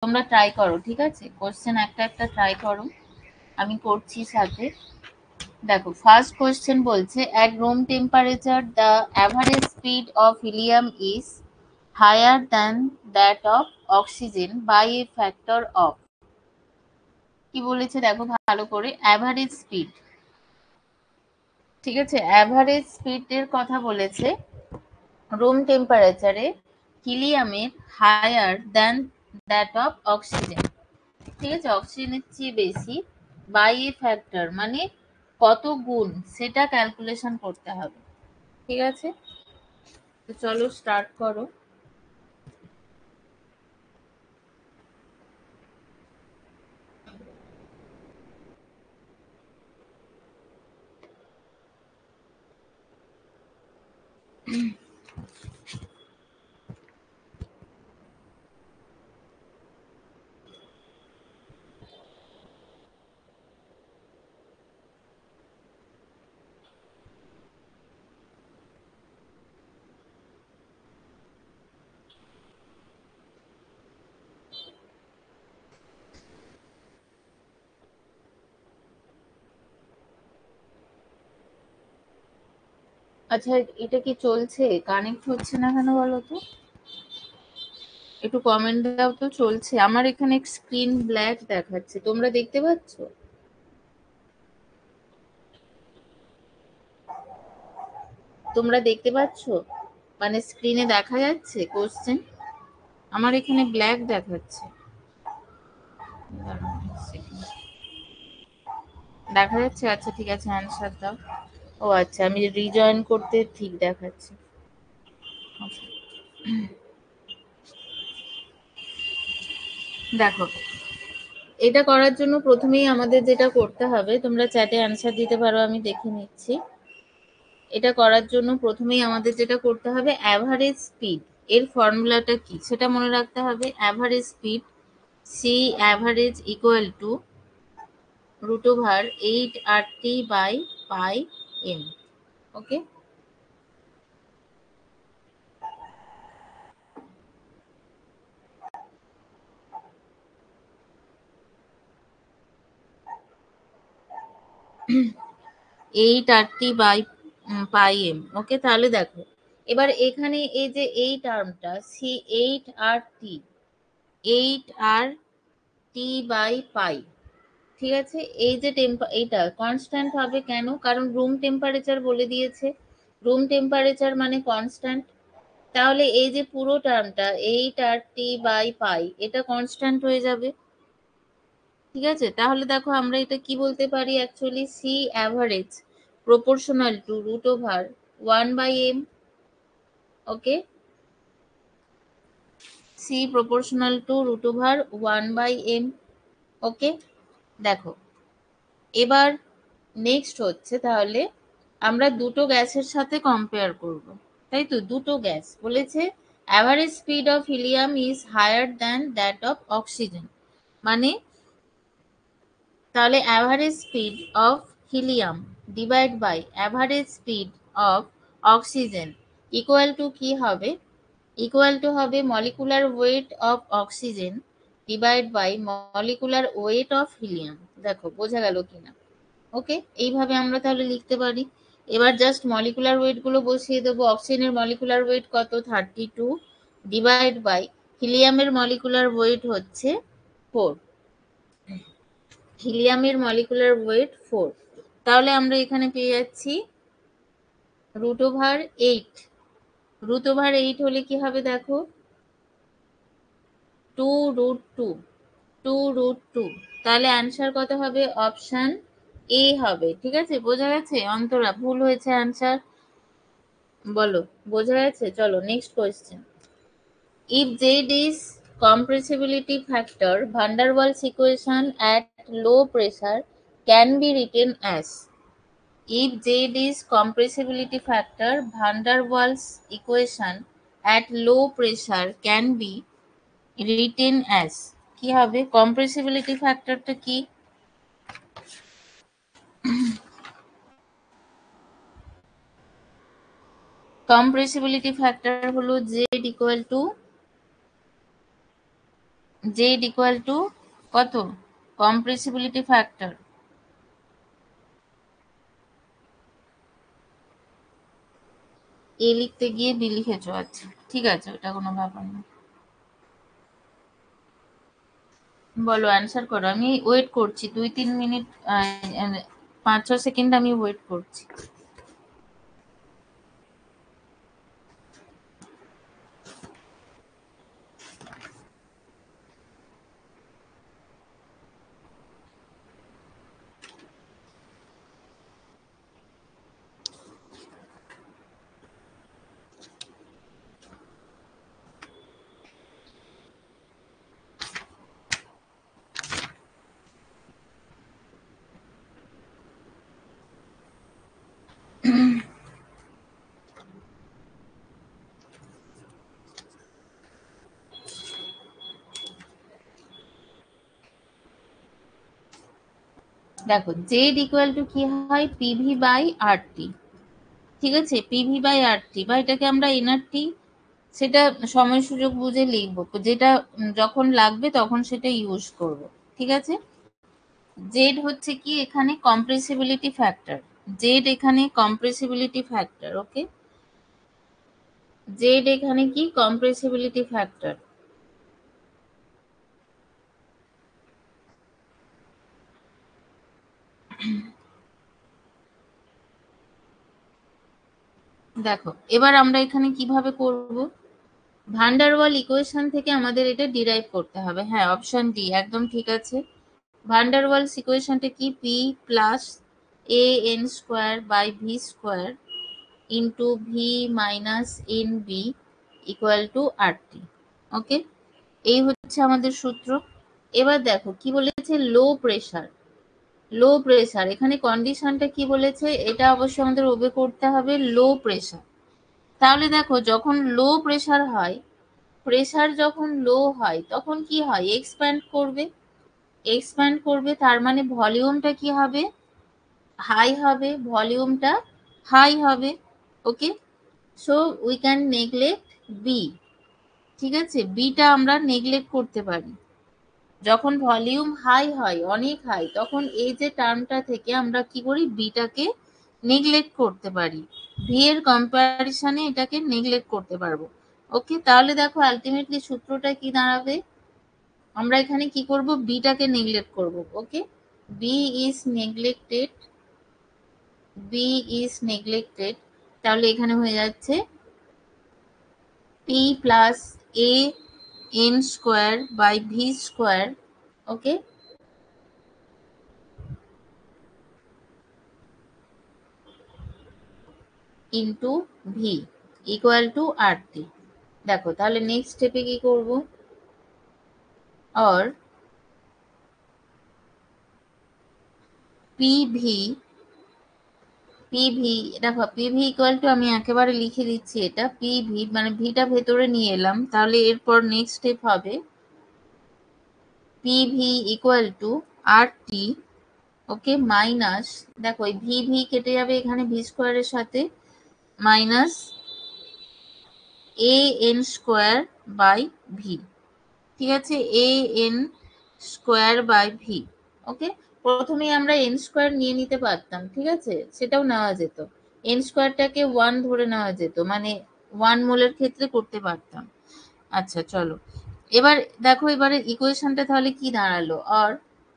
তোমরা ট্রাই করো, ঠিক আছে? কোশ্চেন একটা একটা ট্রাই করো, আমি করছি সাথে। দেখো ফার্স্ট কোশ্চেন বলছে, at room temperature the average speed of helium is higher than that of oxygen by a factor of, কি বলেছে দেখো ভালো করে, অ্যাভারেজ স্পিড, ঠিক আছে? অ্যাভারেজ স্পিডের কথা বলেছে রুম টেম্পারেচারে হিলিয়ামের higher than that of oxygen, ঠিক আছে? অক্সিজেনের চেয়ে বেশি, বাই এ ফ্যাক্টর মানে কত গুণ সেটা ক্যালকুলেশন করতে হবে, ঠিক আছে? তো চলো স্টার্ট করো। আচ্ছা, এটা কি চলছে? কানেক্ট হচ্ছে না কেন বলো তো? একটু কমেন্ট দাও তো। চলছে? আমার এখানে স্ক্রিন ব্ল্যাক দেখাচ্ছে, তোমরা দেখতে পাচ্ছ? তোমরা দেখতে পাচ্ছ? মানে স্ক্রিনে দেখা যাচ্ছে কোশ্চেন? আমার এখানে ব্ল্যাক দেখাচ্ছে। দাঁড়াও এক second। দেখা যাচ্ছে? আচ্ছা ঠিক আছে, অ্যান্সার দাও। ও আচ্ছা, আমি রিজয়েন করতে ঠিক দেখাচ্ছে। আচ্ছা, দেখো এটা করার জন্য প্রথমেই আমাদের যেটা করতে হবে, তোমরা চ্যাটে অ্যান্সার দিতে পারো, আমি দেখে নিচ্ছি। এটা করার জন্য প্রথমেই আমাদের যেটা করতে হবে, অ্যাভারেজ স্পিড এর ফর্মুলাটা কি সেটা মনে রাখতে হবে। Average speed, C average equal to root over 8 RT by pi M. Okay, 8 RT by pi M. Okay, তাহলে দেখো এবার এখানে এই যে এই টার্মটা C 8 RT, 8 RT by pi, ঠিক আছে? এই যে এইটা কনস্ট্যান্ট হবে কেন? কারণ রুম টেম্পারেচার বলে দিয়েছে, রুম টেম্পারেচার মানে কনস্ট্যান্ট। তাহলে এই যে পুরো টার্মটা 8 RT বাই পাই এটা কনস্ট্যান্ট হয়ে যাবে, ঠিক আছে? তাহলে দেখো আমরা এটা কি বলতে পারি, actually C average proportional to root over 1/m। Okay, C proportional to root over 1/m। Okay, দেখো এবার নেক্সট হচ্ছে, তাহলে আমরা দুটো গ্যাসের সাথে কম্পেয়ার করব, তাই তো? দুটো গ্যাস বলেছে average speed of helium is higher than that of oxygen, মানে তাহলে average speed of helium divide by average speed of oxygen equal to কি হবে? ইকুয়াল টু হবে molecular weight of oxygen divide by molecular weight of helium. দেখো বোঝা গেল কিনা? ওকে, এইভাবে আমরা তাহলে লিখতে পারি। এবার জাস্ট মলিকুলার ওয়েট গুলো বসিয়ে দেবো। অক্সিজেনের মলিকুলার ওয়েট কত? 32 ডিভাইড বাই হিলিয়ামের মলিকুলার ওয়েট হচ্ছে 4। হিলিয়ামের মলিকুলার ওয়েট 4, তাহলে আমরা এখানে পেয়ে যাচ্ছি রুট ওভার 8। রুট ওভার 8 হলে কি হবে দেখো, 2√2, 2√2। তাহলে অ্যান্সার কত হবে? অপশন এ হবে, ঠিক আছে? বোঝা গেছে? অন্তরা ভুল হয়েছে অ্যান্সার বলো, বোঝা গেছে? চলো next question. If Z is compressibility factor, van der Waals equation at low pressure can be written as. If Z is compressibility factor, van der Waals equation at low pressure can be written as, কি হবে? compressibility factorটা কি? compressibility factor হলো Z equal to Z equal to কত? Compressibility factor. এ লিখতে গিয়ে B লিখেছো, আচ্ছা ঠিক আছে, ওটা কোনো ব্যাপার না। বলো, অ্যান্সার করো, আমি ওয়েট করছি 2-3 মিনিট, 5-6 সেকেন্ড আমি ওয়েট করছি। দেখো, জেড ইকুয়াল টু কি হয়? পিভি বাই আর টি। ঠিক আছে, পিভি বাই আর টি, বা এটাকে আমরা এনআরটি, সেটা সময় সুযোগ বুঝে লিখবো, যেটা যখন লাগবে তখন সেটা ইউজ করব। ঠিক আছে, জেড হচ্ছে কি এখানে কম্প্রেসিবিলিটি ফ্যাক্টর। জেড এখানে কম্প্রেসিবিলিটি ফ্যাক্টর। ওকে, জেড এখানে কি কম্প্রেসিবিলিটি ফ্যাক্টর। দেখো, এবার আমরা এখানে কিভাবে করব? ভান্ডারওয়াল ইকুয়েশন থেকে আমাদের এটা ডিরাইভ করতে হবে। হ্যাঁ, অপশন ডি একদম ঠিক আছে। ভান্ডারওয়ালস ইকুয়েশনটা কি? P plus a n square by V square into V minus n b equal to R T. Okay, এই হচ্ছে আমাদের সূত্র। এবার দেখো কি বলেছে, লো প্রেসার। লো প্রেসার, এখানে কন্ডিশনটা কি বলেছে, এটা অবশ্যই আমাদের ওবে করতে হবে, লো প্রেসার। তাহলে দেখো, যখন লো প্রেসার হয়, প্রেসার যখন লো হয় তখন কি হয়? এক্সপ্যান্ড করবে। এক্সপ্যান্ড করবে, তার মানে ভলিউমটা কি হবে? হাই হবে, ভলিউমটা হাই হবে। Okay, so we can neglect b. ঠিক আছে, বিটা আমরা নেগলেক্ট করতে পারি। যখন ভলিউম হাই হয়, অনেক হাই, তখন এই যে টার্মটা থেকে আমরা কি করি? বিটাকে নেগলেক্ট করতে পারি, ভি এর কম্পারিশনে এটাকে নেগলেক্ট করতে পারবো। ওকে, তাহলে দেখো আলটিমেটলি সূত্রটা কি দাঁড়াবে? আমরা এখানে কি করব? বিটাকে নেগলেক্ট করব। Okay, b is neglected, b is neglected. তাহলে এখানে হয়ে যাচ্ছে P plus a n square by V square. Okay, into V equal to R T. দেখো, তাহলে নেক্সট স্টেপে কি করব? और পিভি, পিভি, দেখো পিভি ইকুয়াল টু, আমি একেবারে লিখে দিচ্ছি, এটা পিভি মানে ভিটা ভেতরে নিয়ে এলাম, তাহলে এরপর নেক্সট স্টেপ হবে PV equal to R T. Okay, minus, দেখো এই ভি ভি কেটে যাবে এখানে ভি স্কোয়ারের সাথে, minus a n square by V. ঠিক আছে, a n square by V. Okay, প্রথমে আমরা এন স্কোয়ার নিয়ে নিতে পারতাম, ঠিক আছে, সেটাও নেওয়া যেত। এন স্কোয়ারটাকে 1 ধরে নেওয়া যেত, মানে 1 মোলের ক্ষেত্রে করতে পারতাম। আচ্ছা চলো, এবার দেখো এবারে ইকুয়েশনটা তাহলে কি দাঁড়ালো, আর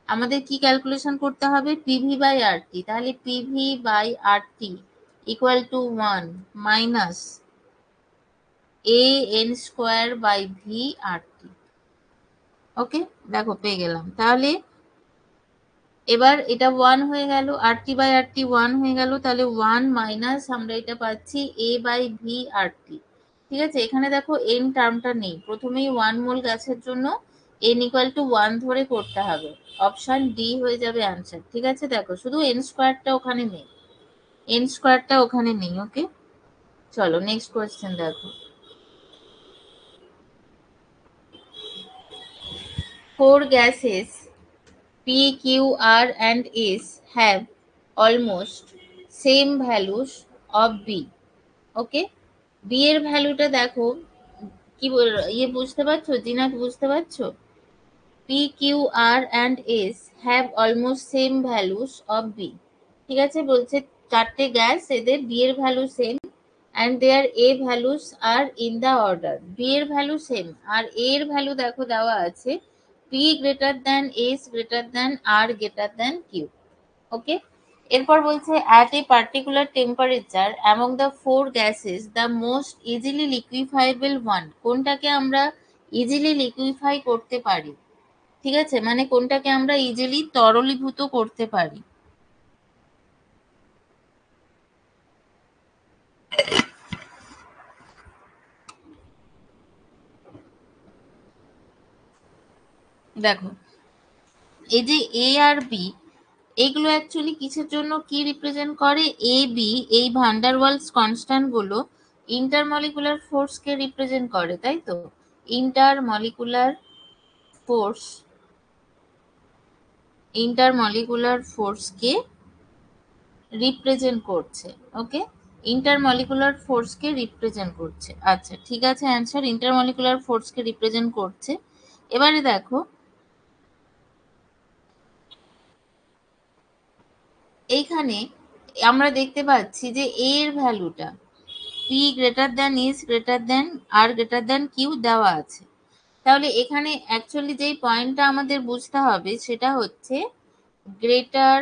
আমাদের কি ক্যালকুলেশন করতে হবে? PV by R T. তাহলে PV by R T equal to 1 minus a n square by V R T. Okay, দেখো পেয়ে গেলাম। তাহলে এবার এটা 1 হয়ে গেল, আর টি বাই আর টি 1 হয়ে গেল, তাহলে 1 মাইনাস আমরা এটা পাচ্ছি এ বাই ভি আর টি। ঠিক আছে, এখানে দেখো এন টার্মটা নেই, প্রথমেই 1 মোল গ্যাসের জন্য এন ইকুয়াল টু 1 ধরে করতে হবে। অপশন ডি হয়ে যাবে অ্যান্সার। ঠিক আছে, দেখো শুধু এন স্কোয়ারটা ওখানে নেই, এন স্কোয়ারটা ওখানে নেই। ওকে, চলো নেক্সট কোয়েশ্চেন দেখো। Four gases P, Q, R and S have almost same values of B. Okay, B এর ভ্যালুটা দেখো, কি ইয়ে বুঝতে পারছো জিনাত, বুঝতে পারছো? P Q R and S have almost same values of b. ঠিক আছে, বলছে চারটে গ্যাস, এদের বি এর value same and their a values are in the order. B এর ভ্যালু সেম আর এ এর ভ্যালু দেখো দেওয়া আছে P greater than S greater than R greater than Q. Okay, এরপর বলছে at a particular temperature among the four gases the most easily liquefiable one. কোনটাকে আমরা ইজিলি লিকুইফাই করতে পারি, ঠিক আছে, মানে কোনটাকে আমরা ইজিলি তরলীভূত করতে পারি। দেখো এই যে এ আর বি, এগুলো অ্যাকচুয়ালি কিসের জন্য কি রিপ্রেজেন্ট করে? এ বি এই ভান্ডার ওয়ালস কনস্ট্যান্ট গুলো ইন্টারমলিকুলার ফোর্স কে রিপ্রেজেন্ট করে, তাই তো? ইন্টারমলিকুলার ফোর্স, ইন্টারমলিকুলার ফোর্স কে রিপ্রেজেন্ট করছে। ওকে, ইন্টারমলিকুলার ফোর্স কে রিপ্রেজেন্ট করছে। আচ্ছা ঠিক আছে, অ্যান্সার ইন্টারমলিকুলার ফোর্স কে রিপ্রেজেন্ট করছে। এবারে দেখো এইখানে আমরা দেখতে পাচ্ছি যে এ এর ভ্যালুটা P greater than is greater than R greater than Q দেওয়া আছে। তাহলে এখানে অ্যাকচুয়ালি যেই পয়েন্টটা আমাদের বুঝতে হবে সেটা হচ্ছে গ্রেটার,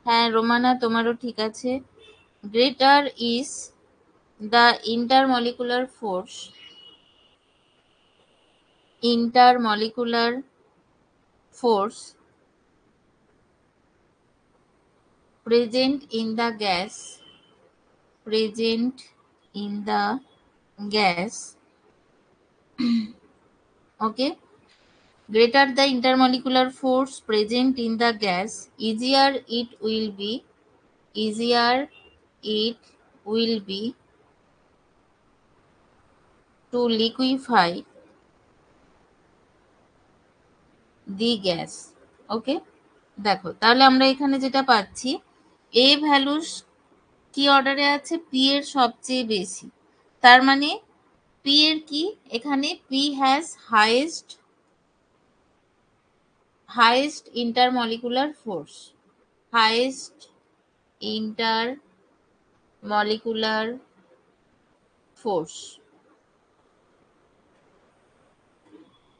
হ্যাঁ রোমানা তোমারও ঠিক আছে, greater is the intermolecular force, intermolecular force present in the gas, present in the gas, okay, greater the intermolecular force present in the gas, easier it will be, easier it will be to liquefy the gas. ওকে, দেখো তাহলে আমরা এখানে যেটা পাচ্ছি এ values কি অর্ডারে আছে, P এর সবচেয়ে বেশি, তার মানে পি এর কি, এখানে P has highest intermolecular force, highest intermolecular force,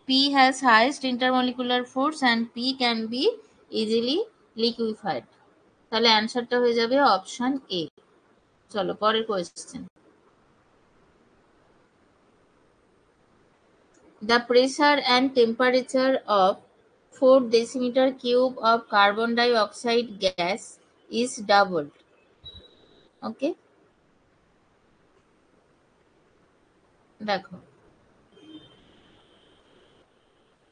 P has highest intermolecular force and P can be easily liquefied। তাহলে অ্যান্সারটা হয়ে যাবে অপশন এ। চলো পরের question. The pressure and temperature of 4 decimeter cube of carbon dioxide gas is doubled. Okay, দেখো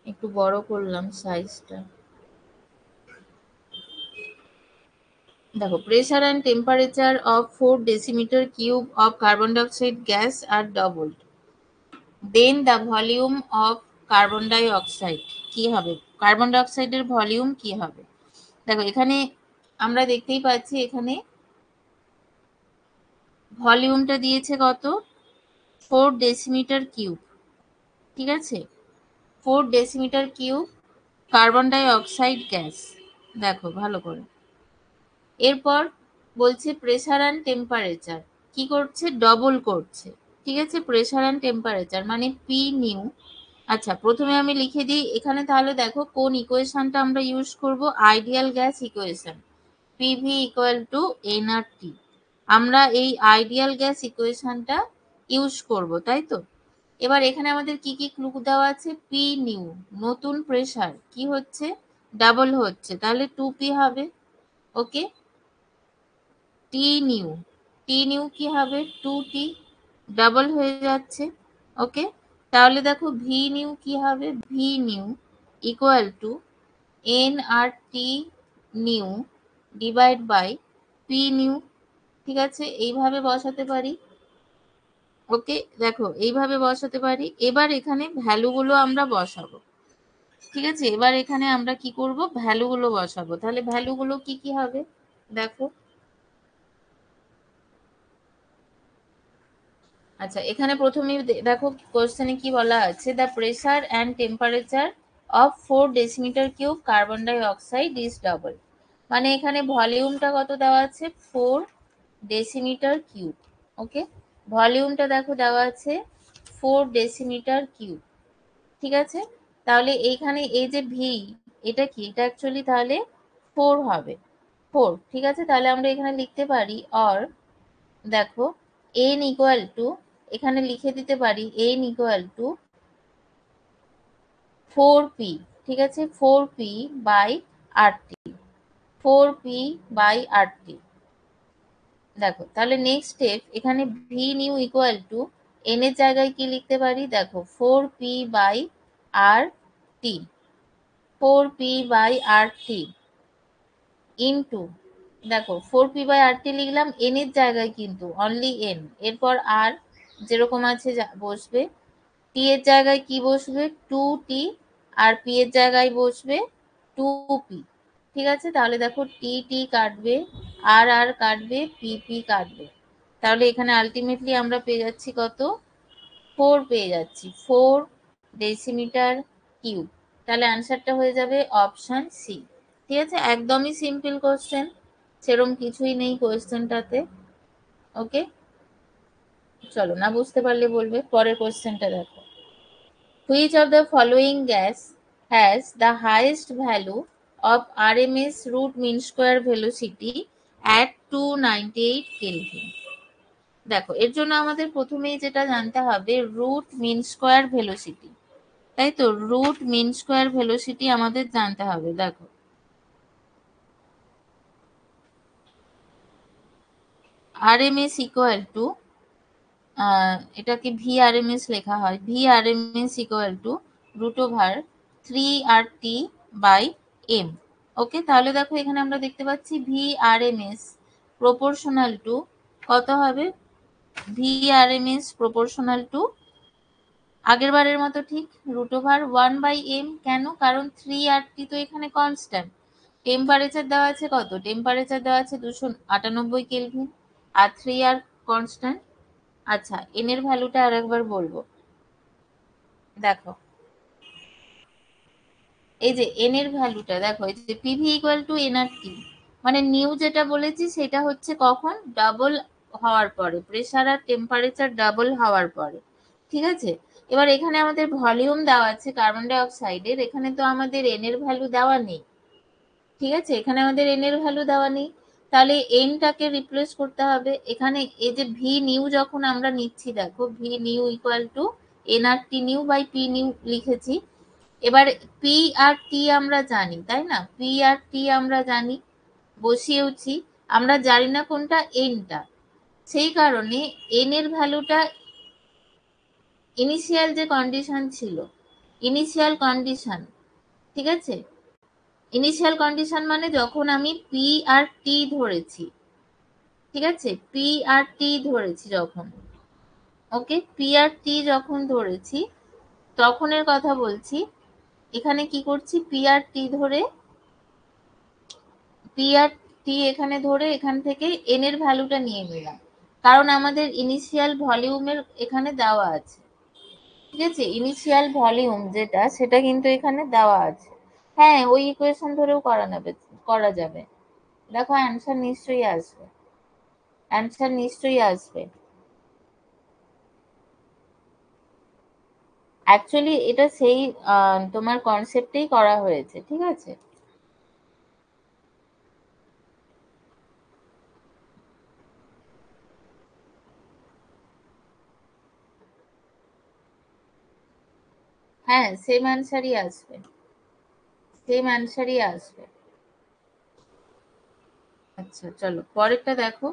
একটু বড় করলাম সাইজটা। দেখো pressure and temperature of 4 decimeter cube of carbon dioxide gas are doubled, then the volume of carbon dioxide কি হবে, carbon ডাইঅক্সাইডের volume কি হবে? দেখো এখানে আমরা দেখতেই পাচ্ছি এখানে ভলিউমটা দিয়েছে কত, 4 ডেসিমিটার কিউব, ঠিক আছে, 4 decimetre cube carbon die oxide gas. দেখো ভালো করে, এরপর বলছে প্রেসার অ্যান্ড টেম্পারেচার কি করছে, ডবল করছে। ঠিক আছে, প্রেসার অ্যান্ড টেম্পারেচার মানে পি নিউ। আচ্ছা প্রথমে আমি লিখে দিই এখানে, তাহলে দেখো কোন ইকুয়েশনটা আমরা ইউজ করব, আইডিয়াল গ্যাস ইকুয়েশন, পিভি ইকুয়াল টু এনআরটি। আমরা এই আইডিয়াল গ্যাস ইকুয়েশনটা ইউজ করব, তাই তো? এবার এখানে আমাদের কি কি ক্লু দেওয়া আছে, পি নিউ নতুন প্রেসার কি হচ্ছে, ডাবল হচ্ছে, তাহলে 2p হবে। ওকে, টি নিউ, টি নিউ কি হবে 2t, ডাবল হয়ে যাচ্ছে। ওকে, তাহলে দেখো ভি নিউ কি হবে, V new equal to N R T new divide by P new. ঠিক আছে, এইভাবে বসাতে পারি। ওকে, দেখো এইভাবে বসাতে পারি। এবার এখানে ভ্যালুগুলো আমরা বসাবো। ঠিক আছে, এবার এখানে আমরা কি করব, ভ্যালুগুলো বসাবো। তাহলে ভ্যালুগুলো কি কি হবে দেখো। আচ্ছা এখানে প্রথমে দেখো কোশ্চেনে কি বলা আছে, the pressure and temperature of 4 decimetre cube carbon die oxide is double. মানে এখানে ভলিউমটা কত দেওয়া আছে, 4 ডেসিমিটার কিউব। ওকে, ভলিউমটা দেখো দেওয়া আছে 4 ডেসিমিটার কিউব। ঠিক আছে, তাহলে এইখানে এই যে ভি, এটা কি, এটা অ্যাকচুয়ালি তাহলে 4 হবে, 4। ঠিক আছে, তাহলে আমরা এখানে লিখতে পারি অর, দেখো n ইকুয়াল টু, এখানে লিখে দিতে পারি n ইকুয়াল টু 4p। ঠিক আছে, 4p by RT, 4p by RT। দেখো তাহলে নেক্সট স্টেপ, এখানে V new equal to n এর জায়গায় কি লিখতে পারি, দেখো 4p by RT, 4p by RT into, দেখো 4p বাই RT লিখলাম, n এর জায়গায় কিন্তু অনলি n, এরপর আর যেরকম আছে বসবে, t এর জায়গায় কি বসবে 2t, আর p এর জায়গায় বসবে 2p। ঠিক আছে, তাহলে দেখো টি টি কাটবে, আর আর কাটবে, পি পি কাটবে, তাহলে এখানে আলটিমেটলি আমরা পেয়ে যাচ্ছি কত, 4 পেয়ে যাচ্ছি, 4 ডেসিমিটার কিউব। তাহলে অ্যান্সারটা হয়ে যাবে অপশন সি। ঠিক আছে, একদমই সিম্পল কোশ্চেন, সেরকম কিছুই নেই কোশ্চেনটাতে। ওকে, চলো, না বুঝতে পারলে বলবে। পরের কোশ্চেনটা দেখো, which of the following gas has the highest value of RMS root mean square velocity at 298 Kelvin? দেখো এর জন্য আমাদের প্রথমেই যেটা জানতে হবে রুট মিন স্কোয়ার ভেলোসিটি, তাই তো, রুট মিন স্কোয়ার ভেলোসিটি আমাদের জানতে হবে। দেখো RMS ইকুয়াল টু, এটাকে VRMS লেখা হয়, VRMS equal to root over 3RT by M। Okay, তাহলে দেখো এখানে আমরা দেখতে পাচ্ছি VRMS প্রপোর্শনাল টু কত হবে, VRMS প্রপোর্শনাল টু আগের বারের মতো ঠিক রুট ওভার 1/m। কেন, কারণ 3RT তো এখানে কনস্ট্যান্ট, টেম্পারেচার দেওয়া আছে কত, টেম্পারেচার দেওয়া আছে 298 কেলভিন, আর 3R কনস্ট্যান্ট। আচ্ছা, এন এর ভ্যালুটা আর একবার বলবো, দেখো এই যে এন এর ভ্যালুটা দেখো, এই যে পিভি ইকুয়াল টু এনআরটি, মানে নিউ যেটা বলেছি সেটা হচ্ছে কখন, ডাবল হওয়ার পরে, প্রেসার আর টেম্পারেচার ডাবল হওয়ার পরে। ঠিক আছে, এবার এখানে আমাদের ভলিউম দেওয়া আছে কার্বন ডাই অক্সাইডের, এখানে তো আমাদের এন এর ভ্যালু দেওয়া নেই। ঠিক আছে, এখানে আমাদের এন এর ভ্যালু দেওয়া নেই, তাহলে এনটাকে রিপ্লেস করতে হবে। এখানে এই যে ভি নিউ যখন আমরা নিচ্ছি, দেখো V new equal to NRT new by P new লিখেছি। এবার পি আর টি আমরা জানি, তাই না, পি আর টি আমরা জানি, বসিয়েওছি। আমরা জানি না কোনটা, এনটা, সেই কারণে এন এর ভ্যালুটা ইনিশিয়াল যে কন্ডিশন ছিল, ইনিশিয়াল কন্ডিশন, ঠিক আছে, ইনিশিয়াল কন্ডিশন মানে যখন আমি পি আর টি ধরেছি, ঠিক আছে, পি আর টি ধরেছি যখন, ওকে, পি আর টি যখন ধরেছি তখনের কথা বলছি। এখানে কি করছি, পি আর টি ধরে, পি আর টি এখানে ধরে এখান থেকে এন এর ভ্যালুটা নিয়ে নিলাম, কারণ আমাদের ইনিশিয়াল ভলিউমের এখানে দেওয়া আছে। ঠিক আছে, ইনিশিয়াল ভলিউম যেটা সেটা কিন্তু এখানে দেওয়া আছে। হ্যাঁ, ওই ইকুয়েশন ধরেও করা যাবে। দেখো অ্যান্সার নিশ্চয়ই আসবে, অ্যান্সার নিশ্চয়ই আসবে। অ্যাকচুয়ালি এটা সেই তোমার কনসেপ্টেই করা হয়েছে। ঠিক আছে, হ্যাঁ সেম অ্যান্সারই আসবে, সেম অ্যান্সারই আসবে। আচ্ছা চলো পরেরটা দেখো,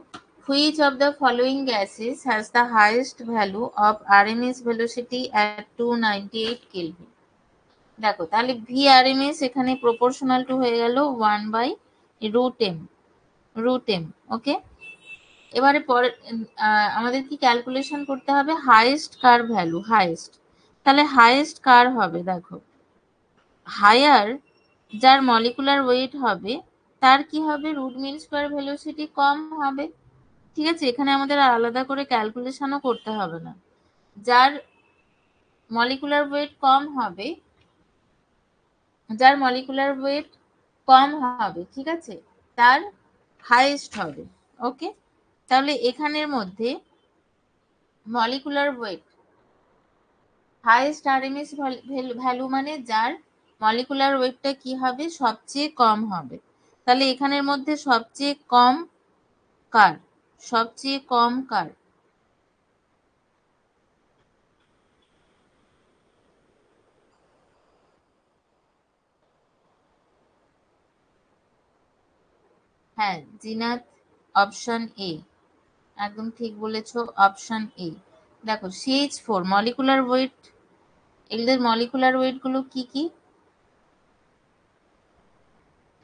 which of the following gases has the highest value of RMS velocity at 298 Kelvin? দেখো তাহলে VRMS এখানে প্রপোর্শনাল টু হয়ে গেল 1/√m, √m। ওকে, এবারে পরে আমাদের কি ক্যালকুলেশন করতে হবে, হাইয়েস্ট কার ভ্যালু, হাইয়েস্ট, তাহলে হাইয়েস্ট কার হবে, দেখো হায়ার যার মলিকুলার ওয়েট হবে তার কি হবে, রুট মিন স্কোয়ার ভেলোসিটি কম হবে। ঠিক আছে, এখানে আমাদের আলাদা করে ক্যালকুলেশনও করতে হবে না, যার মলিকুলার ওয়েট কম হবে যার মলিকুলার ওয়েট কম হবে, ঠিক আছে, তার হাইয়েস্ট হবে। ওকে, তাহলে এখানের মধ্যে molecular weight highest RMS value মানে যার মলিকুলার ওয়েটটা কি হবে, সবচেয়ে কম হবে। তাহলে এখানের মধ্যে সবচেয়ে কম কার, সবচেয়ে কম কার, হ্যাঁ জিনাত, অপশন এ, একদম ঠিক বলেছো, অপশন এ। দেখো CH4 মলিকুলার ওয়েট, এদের মলিকুলার ওয়েট গুলো কি কি,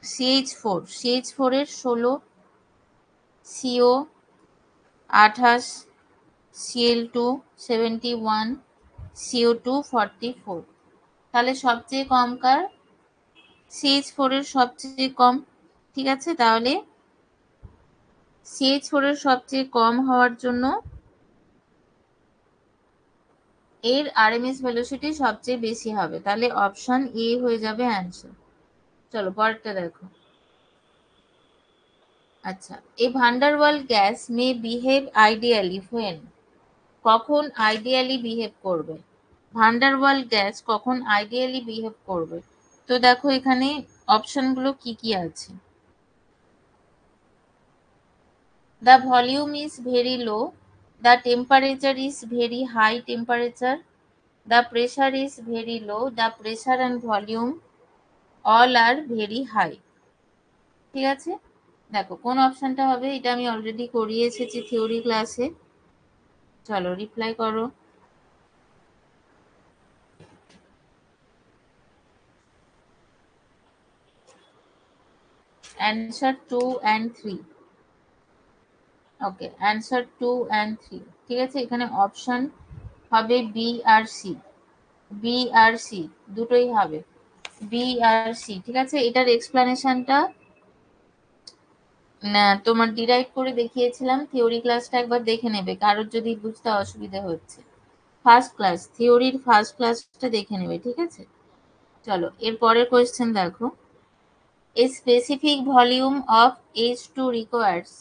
CH4 এর 16, CO 28, Cl2 71, CO2 44। তাহলে সবচেয়ে কম কার, CH4 এর সবচেয়ে কম। ঠিক আছে, তাহলে CH4 এর সবচেয়ে কম হওয়ার জন্য এর আরএমএস ভেলোসিটি সবচেয়ে বেশি হবে। তাহলে অপশন এ হয়ে যাবে অ্যান্সার। চলো পরেরটা দেখো। আচ্ছা, a van der Waals gas may behave ideally when, কখন আইডিয়ালি বিহেভ করবে, ভান্ডারওয়াল গ্যাস কখন আইডিয়ালি বিহেভ করবে। তো দেখো এখানে অপশনগুলো কি কি আছে। The volume is very low, the temperature is very high temperature, the pressure is very low, the pressure and volume all are very high। ঠিক আছে, দেখো কোন অপশনটা হবে, এটা আমি অলরেডি করিয়ে এসেছি থিওরি ক্লাসে। চলো রিপ্লাই করো। Answer 2 and 3। Okay, answer 2 and 3। ঠিক আছে, এখানে অপশন হবে বি আর সি, বি আর সি দুটোই হবে, বি আর সি। ঠিক আছে, এটার এক্সপ্লানেশনটা না তোমার ডিরাইভ করে দেখিয়েছিলাম, থিওরি ক্লাসটা একবার দেখে নেবে কারোর যদি বুঝতে অসুবিধা হচ্ছে। ফার্স্ট ক্লাস, থিওরির ফার্স্ট ক্লাসটা দেখে নেবে, ঠিক আছে। চলো এর পরের কোয়েশ্চেন দেখো। A specific volume of H2 requires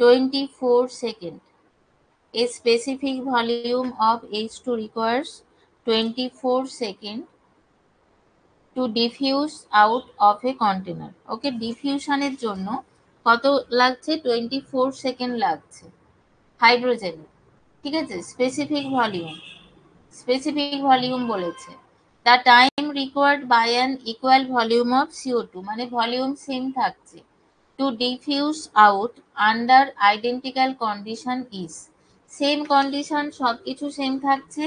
24 seconds. A specific volume of H2 requires 24 seconds to diffuse out of a container. ওকে, ডিফিউশনের জন্য কত লাগছে, 24 সেকেন্ড লাগছে হাইড্রোজেন। ঠিক আছে, স্পেসিফিক ভলিউম বলেছে। The time required by an equal volume of CO2, মানে volume same থাকছে, to diffuse out under identical condition is, same condition সবকিছু সেম থাকছে,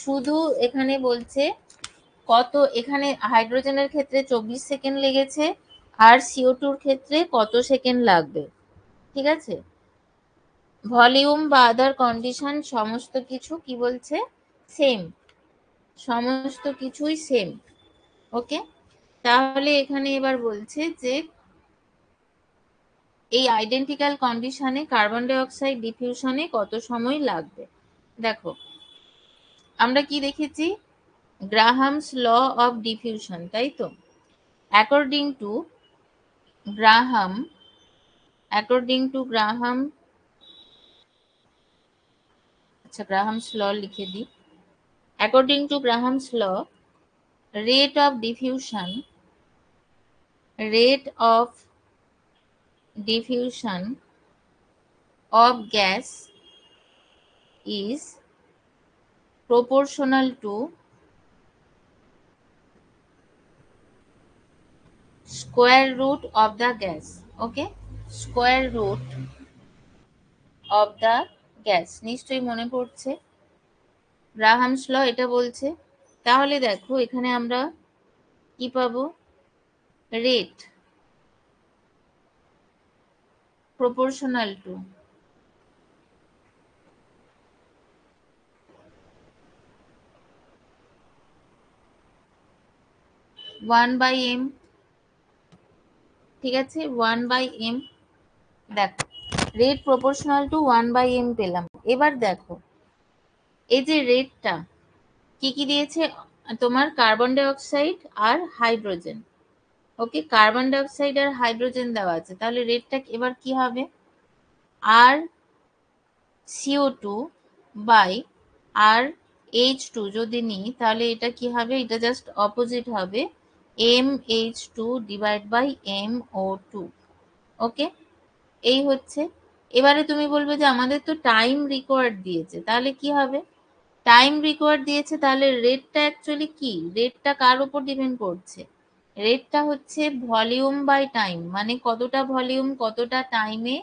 শুধু এখানে বলছে কত, এখানে হাইড্রোজেনের ক্ষেত্রে 24 সেকেন্ড লেগেছে আর CO2 ক্ষেত্রে কত সেকেন্ড লাগবে। ঠিক আছে, ভলিউম বা আদার কন্ডিশন সমস্ত কিছু কি বলছে, সেম, সমস্ত কিছুই সেম। ওকে, তাহলে এখানে এবার বলছে যে এই আইডেন্টিক্যাল কন্ডিশনে কার্বন ডাই অক্সাইড ডিফিউশনে কত সময় লাগবে। দেখো আমরা কি দেখেছি, গ্রাহামস ল অফ ডিফিউশন, তাই তো। অ্যাকর্ডিং টু গ্রাহাম, আচ্ছা গ্রাহামস ল লিখে দিই। According to Graham's law, rate of diffusion of gas is proportional to square root of the gas. Okay, square root of the gas, নিশ্চয়ই মনে পড়ছে Graham's ল এটা বলছে। তাহলে দেখো এখানে আমরা কি পাবো, রেট proportional to 1/m। ঠিক আছে, 1/m। দেখো রেট প্রপোর্শনাল টু 1/m পেলাম। এবার দেখো এই যে রেটটা কি কি দিয়েছে, তোমার কার্বন ডাই অক্সাইড আর হাইড্রোজেন। ওকে, কার্বন ডাই অক্সাইড আর হাইড্রোজেন দেওয়া আছে, তাহলে রেটটা এবার কি হবে? আর CO2 বাই আর H2 যদি নিই তাহলে এটা কি হবে? এটা জাস্ট অপোজিট হবে, MH2 ডিভাইড বাই MO2। ওকে, এই হচ্ছে। এবারে তুমি বলবে যে আমাদের তো টাইম রিকোয়ার্ড দিয়েছে, তাহলে কি হবে? টাইম রিকোয়ার্ড দিয়েছে, তাহলে রেটটা অ্যাকচুয়ালি কি? রেটটা কার উপর ডিপেন্ড করছে? রেটটা হচ্ছে ভলিউম বাই টাইম, মানে কতটা ভলিউম কতটা টাইমে,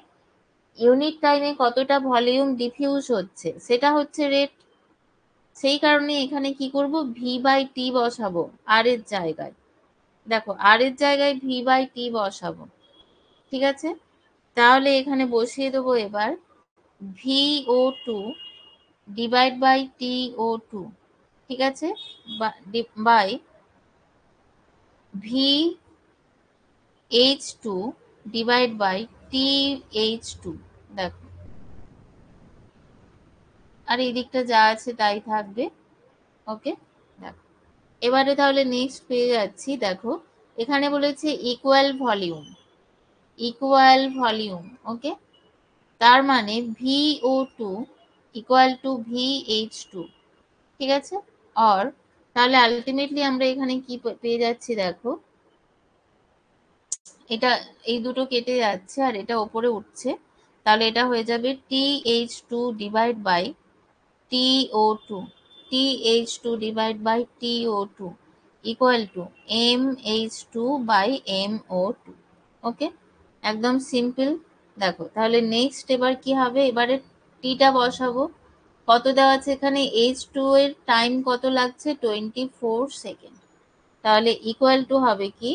ইউনিট টাইমে কতটা ভলিউম ডিফিউজ হচ্ছে, সেটা হচ্ছে রেট। সেই কারণে এখানে কি করব? ভি বাই টি বসাবো আর এর জায়গায়। দেখো, আর এর জায়গায় ভি বাই টি বসাবো, ঠিক আছে? তাহলে এখানে বসিয়ে দেবো এবার VO2 ডিভাইড বাই TO2, ঠিক আছে, by VH2 divide by TH2। দেখো, আর এই দিকটা যা আছে তাই থাকবে। ওকে, দেখো এবারে তাহলে নেক্সট পেয়ে যাচ্ছি। দেখো, এখানে বলেছে ইকুয়াল ভলিউম, ইকুয়াল ভলিউম। ওকে, তার মানে VO2 ইকুয়াল টু VH2, ঠিক আছে। আর তাহলে আলটিমেটলি আমরা এখানে কি পেয়ে যাচ্ছি? দেখো, এটা এই দুটো কেটে যাচ্ছে আর এটা ওপরে উঠছে, তাহলে এটা হয়ে যাবে TH2 divide by TO2, TH2 divide by TO2 equal to MH2 by MO2। Okay, একদম সিম্পল। দেখো, তাহলে নেক্সট এবার কি হবে? এবারে টিটা বসাবো। কত দেওয়া আছে এখানে? H2 এর টাইম কত লাগছে? 24 সেকেন্ড। তাহলে ইকুয়াল টু হবে কি?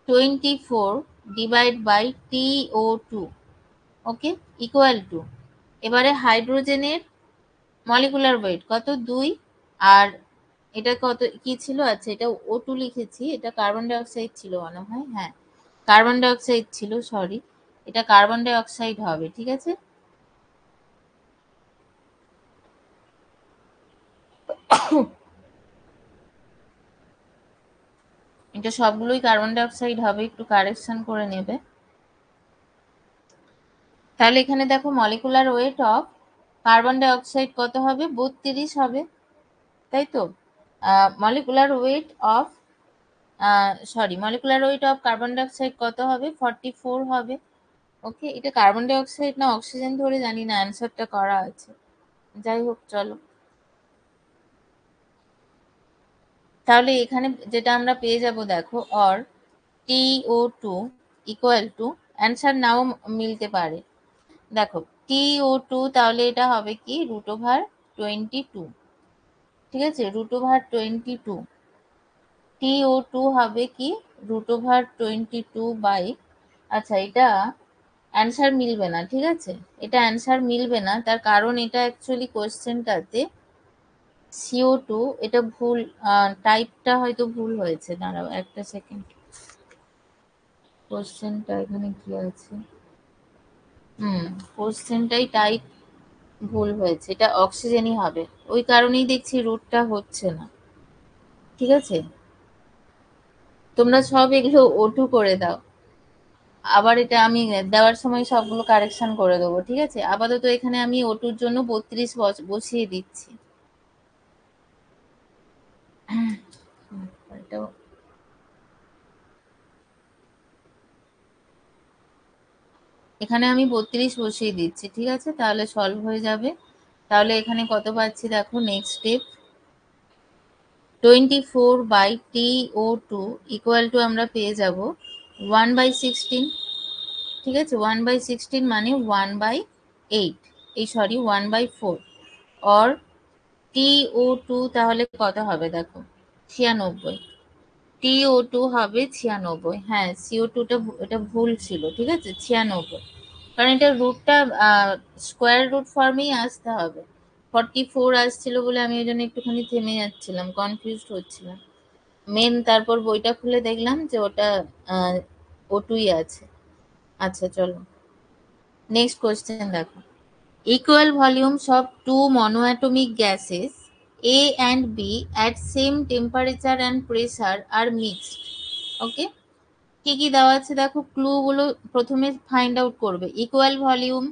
24 divide by TO2। Okay, equal to, এবারে হাইড্রোজেনের মলিকুলার ওয়েট কত? 2। আর এটা কত কি ছিল? আচ্ছা, এটা O2 লিখেছি, এটা কার্বন ডাই অক্সাইড ছিল মনে হয়। হ্যাঁ, কার্বন ডাই অক্সাইড ছিল, সরি, এটা কার্বন ডাই অক্সাইড হবে, ঠিক আছে। এটা সবগুলোই কার্বন ডাই অক্সাইড হবে, একটু কারেকশন করে নেবে। তাহলে এখানে দেখো, molecular weight of carbon die অক্সাইড কত হবে? 32 হবে, তাই তো। Molecular weight of molecular weight of carbon die অক্সাইড কত হবে? 44 হবে। ওকে, এটা কার্বন ডাই অক্সাইড না অক্সিজেন ধরে জানি না, অ্যান্সারটা করা আছে। যাই হোক, চলো। তাহলে এখানে যেটা আমরা পেয়ে যাব, দেখো, or TO2 equal to, answer নাও মিলতে পারে। দেখো, TO2 তাহলে এটা হবে কি? √22, ঠিক আছে, √22। TO2 হবে কি? √22 বাই, আচ্ছা, এটা অ্যান্সার মিলবে না, ঠিক আছে, এটা অ্যান্সার মিলবে না। তার কারণ এটা অ্যাকচুয়ালি কোয়েশ্চেনটাতে CO2, এটা ভুল, টাইপটা হয়তো ভুল হয়েছে। দাঁড়াও একটা সেকেন্ড, কোশ্চেনটা এখানে কি আছে? কোশ্চেনটাই টাইপ ভুল হয়েছে, এটা অক্সিজেনই হবে, ওই কারণেই দেখছি রুটটা হচ্ছে না, ঠিক আছে। তোমরা সব এগুলো O2 করে দাও, আবার এটা আমি দেওয়ার সময় সবগুলো কারেকশন করে দেবো, ঠিক আছে। আপাতত এখানে আমি O2-র জন্য 32 বসিয়ে দিচ্ছি। এটাও এখানে আমি 32 বসিয়ে দিচ্ছি, ঠিক আছে, তাহলে সলভ হয়ে যাবে। তাহলে এখানে কত পাচ্ছি? দেখো, next step 24 by TO2 equal to আমরা পেয়ে যাব 1/16, ঠিক আছে। 1/16 মানে 1/8, এই সরি 1/4। অর TO2 তাহলে কত হবে? দেখো, 96। TO2 হবে 96। হ্যাঁ, CO2টা এটা ভুল ছিল, ঠিক আছে, 96, কারণ এটা রুটটা স্কোয়ার রুট ফর্মেই আসতে হবে। 44 আসছিল বলে আমি ওই জন্য একটুখানি থেমে যাচ্ছিলাম, কনফিউজড হচ্ছিলাম। তারপর বইটা খুলে দেখলাম যে ওটা O2-ই আছে। আচ্ছা, চলো নেক্সট কোয়েশ্চেন। দেখো, equal volumes of two monoatomic gases A and B at same temperature and pressure are mixed. ওকে, কি কি দেওয়া আছে দেখো, ক্লুগুলো প্রথমে ফাইন্ড আউট করবে। ইকুয়াল ভলিউম,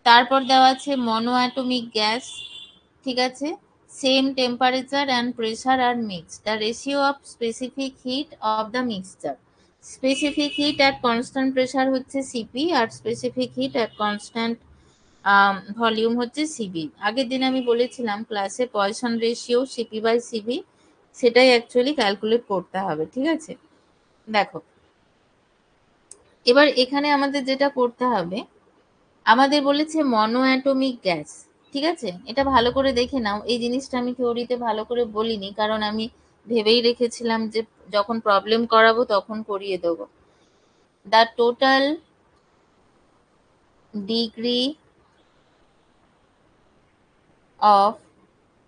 তারপর দেওয়া আছে মনো অ্যাটমিক গ্যাস, ঠিক আছে, same temperature and pressure R mix, the ratio of specific heat of the mixture. Specific hit at constant pressure হচ্ছে CP, R specific hit at constant volume হচ্ছে CB. আগের দিন আমি বলেছিলাম ক্লাসে poison ratio CP by CB, সেটাই actually calculate করতে হবে, ঠিক আছে। দেখো, এবার এখানে আমাদের যেটা করতে হবে, আমাদের বলেছে মনো অ্যাটমিক গ্যাস, ঠিক আছে। এটা ভালো করে দেখে নাও, এই জিনিসটা আমি থিওরিতে ভালো করে বলিনি, কারণ আমি ভেবেই রেখেছিলাম যে যখন প্রবলেম করাবো তখন করিয়ে দেবো। The total degree of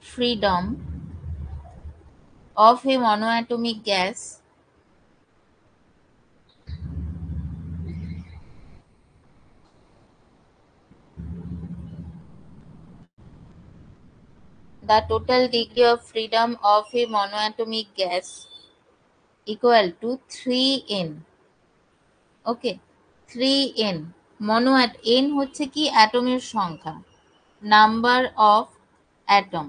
freedom of a monoatomic gas the total degree of freedom of a monoatomic gas equal to 3n. Okay, 3n, mono n হচ্ছে কি অ্যাটমের সংখ্যা, নাম্বার অফ অ্যাটম।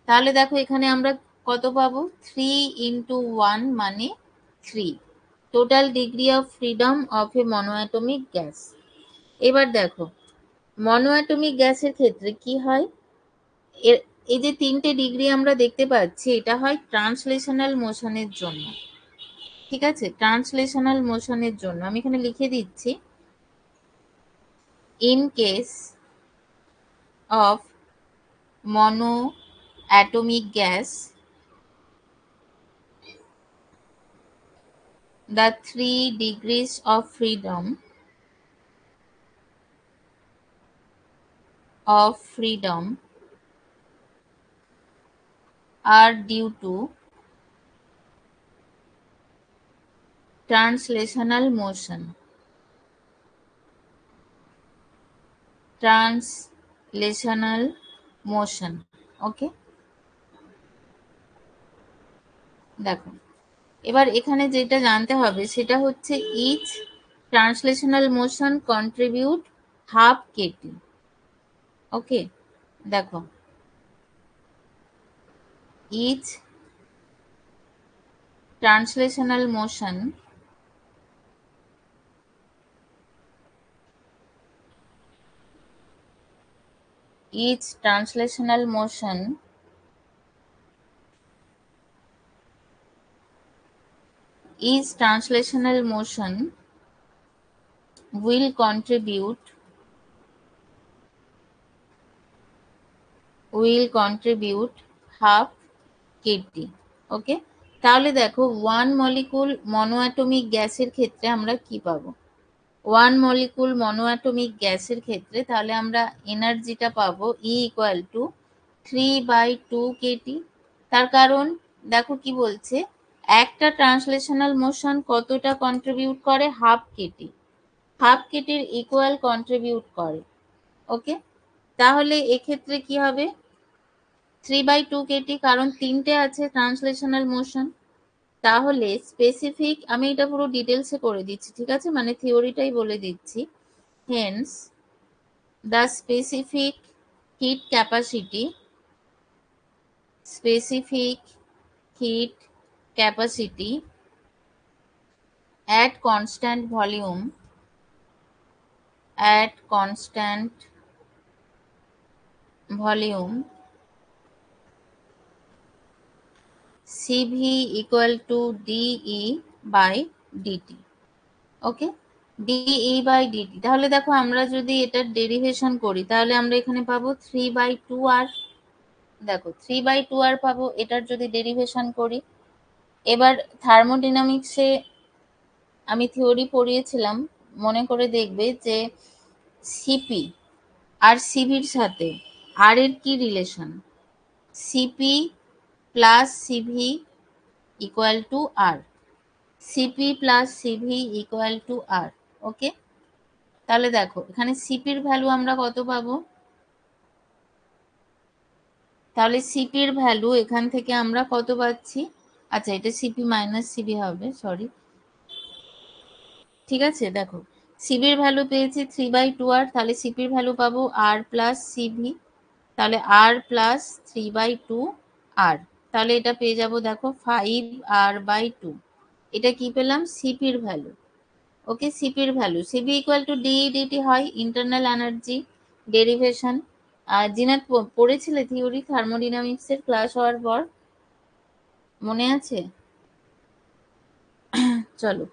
তাহলে দেখো এখানে আমরা কত পাবো, 3 ইন্টু 1 মানে 3, total degree of freedom of a monoatomic gas. এবার দেখো মনোঅ্যাটমিক গ্যাসের ক্ষেত্রে কি হয়, এর এই যে 3টে ডিগ্রি আমরা দেখতে পাচ্ছি, এটা হয় ট্রান্সলেশনাল মোশনের জন্য, ঠিক আছে। ট্রান্সলেশনাল মোশনের জন্য আমি এখানে লিখে দিচ্ছি, in case of mono atomic gas the 3 degrees of freedom are due to translational motion. Okay, দেখো এবার এখানে যেটা জানতে হবে সেটা হচ্ছে each translational motion contribute half kT. Okay, দেখো each translational motion each translational motion will contribute half kT. Okay, তাহলে দেখো 1 মলিকুল মনোঅ্যাটমিক গ্যাসের ক্ষেত্রে আমরা কি পাবো, 1 মলিকুল মনোঅ্যাটমিক গ্যাসের ক্ষেত্রে তাহলে আমরা এনার্জিটা পাবো E ইকুয়াল টু 3/2 কেটি। তার কারণ দেখো কি বলছে, একটা ট্রান্সলেশনাল মোশন কতটা কন্ট্রিবিউট করে, হাফ কেটি, হাফ কেটির ইকুয়াল কন্ট্রিবিউট করে। ওকে, তাহলে এক্ষেত্রে কি হবে, 3/2 কেটি, কারণ 3টে আছে ট্রান্সলেশনাল মোশন। তাহলে স্পেসিফিক, আমি এটা পুরো ডিটেলসে করে দিচ্ছি, ঠিক আছে, মানে থিওরিটাই বলে দিচ্ছি। Hence the specific hit capacity at constant volume CV equal to DE by DT. Okay, DE by DT, তাহলে দেখো আমরা যদি এটার ডেরিভেশন করি তাহলে আমরা এখানে পাবো 3/2R। দেখো 3/2R পাবো এটার যদি ডেরিভেশন করি। এবার থার্মোডিনামিক্সে আমি থিওরি পড়িয়েছিলাম, মনে করে দেখবে যে সিপি আর সিভির সাথে আর এর কি relation, CP plus CV equal to R, CP plus CV equal to R. Okay, তাহলে দেখো এখানে সিপির ভ্যালু আমরা কত পাবো, তাহলে সিপির ভ্যালু এখান থেকে আমরা কত পাচ্ছি, আচ্ছা এটা সিপি মাইনাস সিবি হবে, সরি, ঠিক আছে। দেখো সিবির ভ্যালু পেয়েছি 3/2r, তাহলে সিপির ভ্যালু পাবো আর প্লাস সিভি, তাহলে আর প্লাস 3/2 আর, তাহলে এটা পেয়ে যাব দেখো 5r/2। এটা কি পেলাম, সিপির ভ্যালু। ওকে, সিপির value, CV equal to d dT হয় ইন্টারনাল এনার্জি ডেরিভেশন। আর জিনাত পড়েছিলে থিওরি থার্মোডিনামিক্স এর ক্লাস হওয়ার পর, মনে আছে? চলো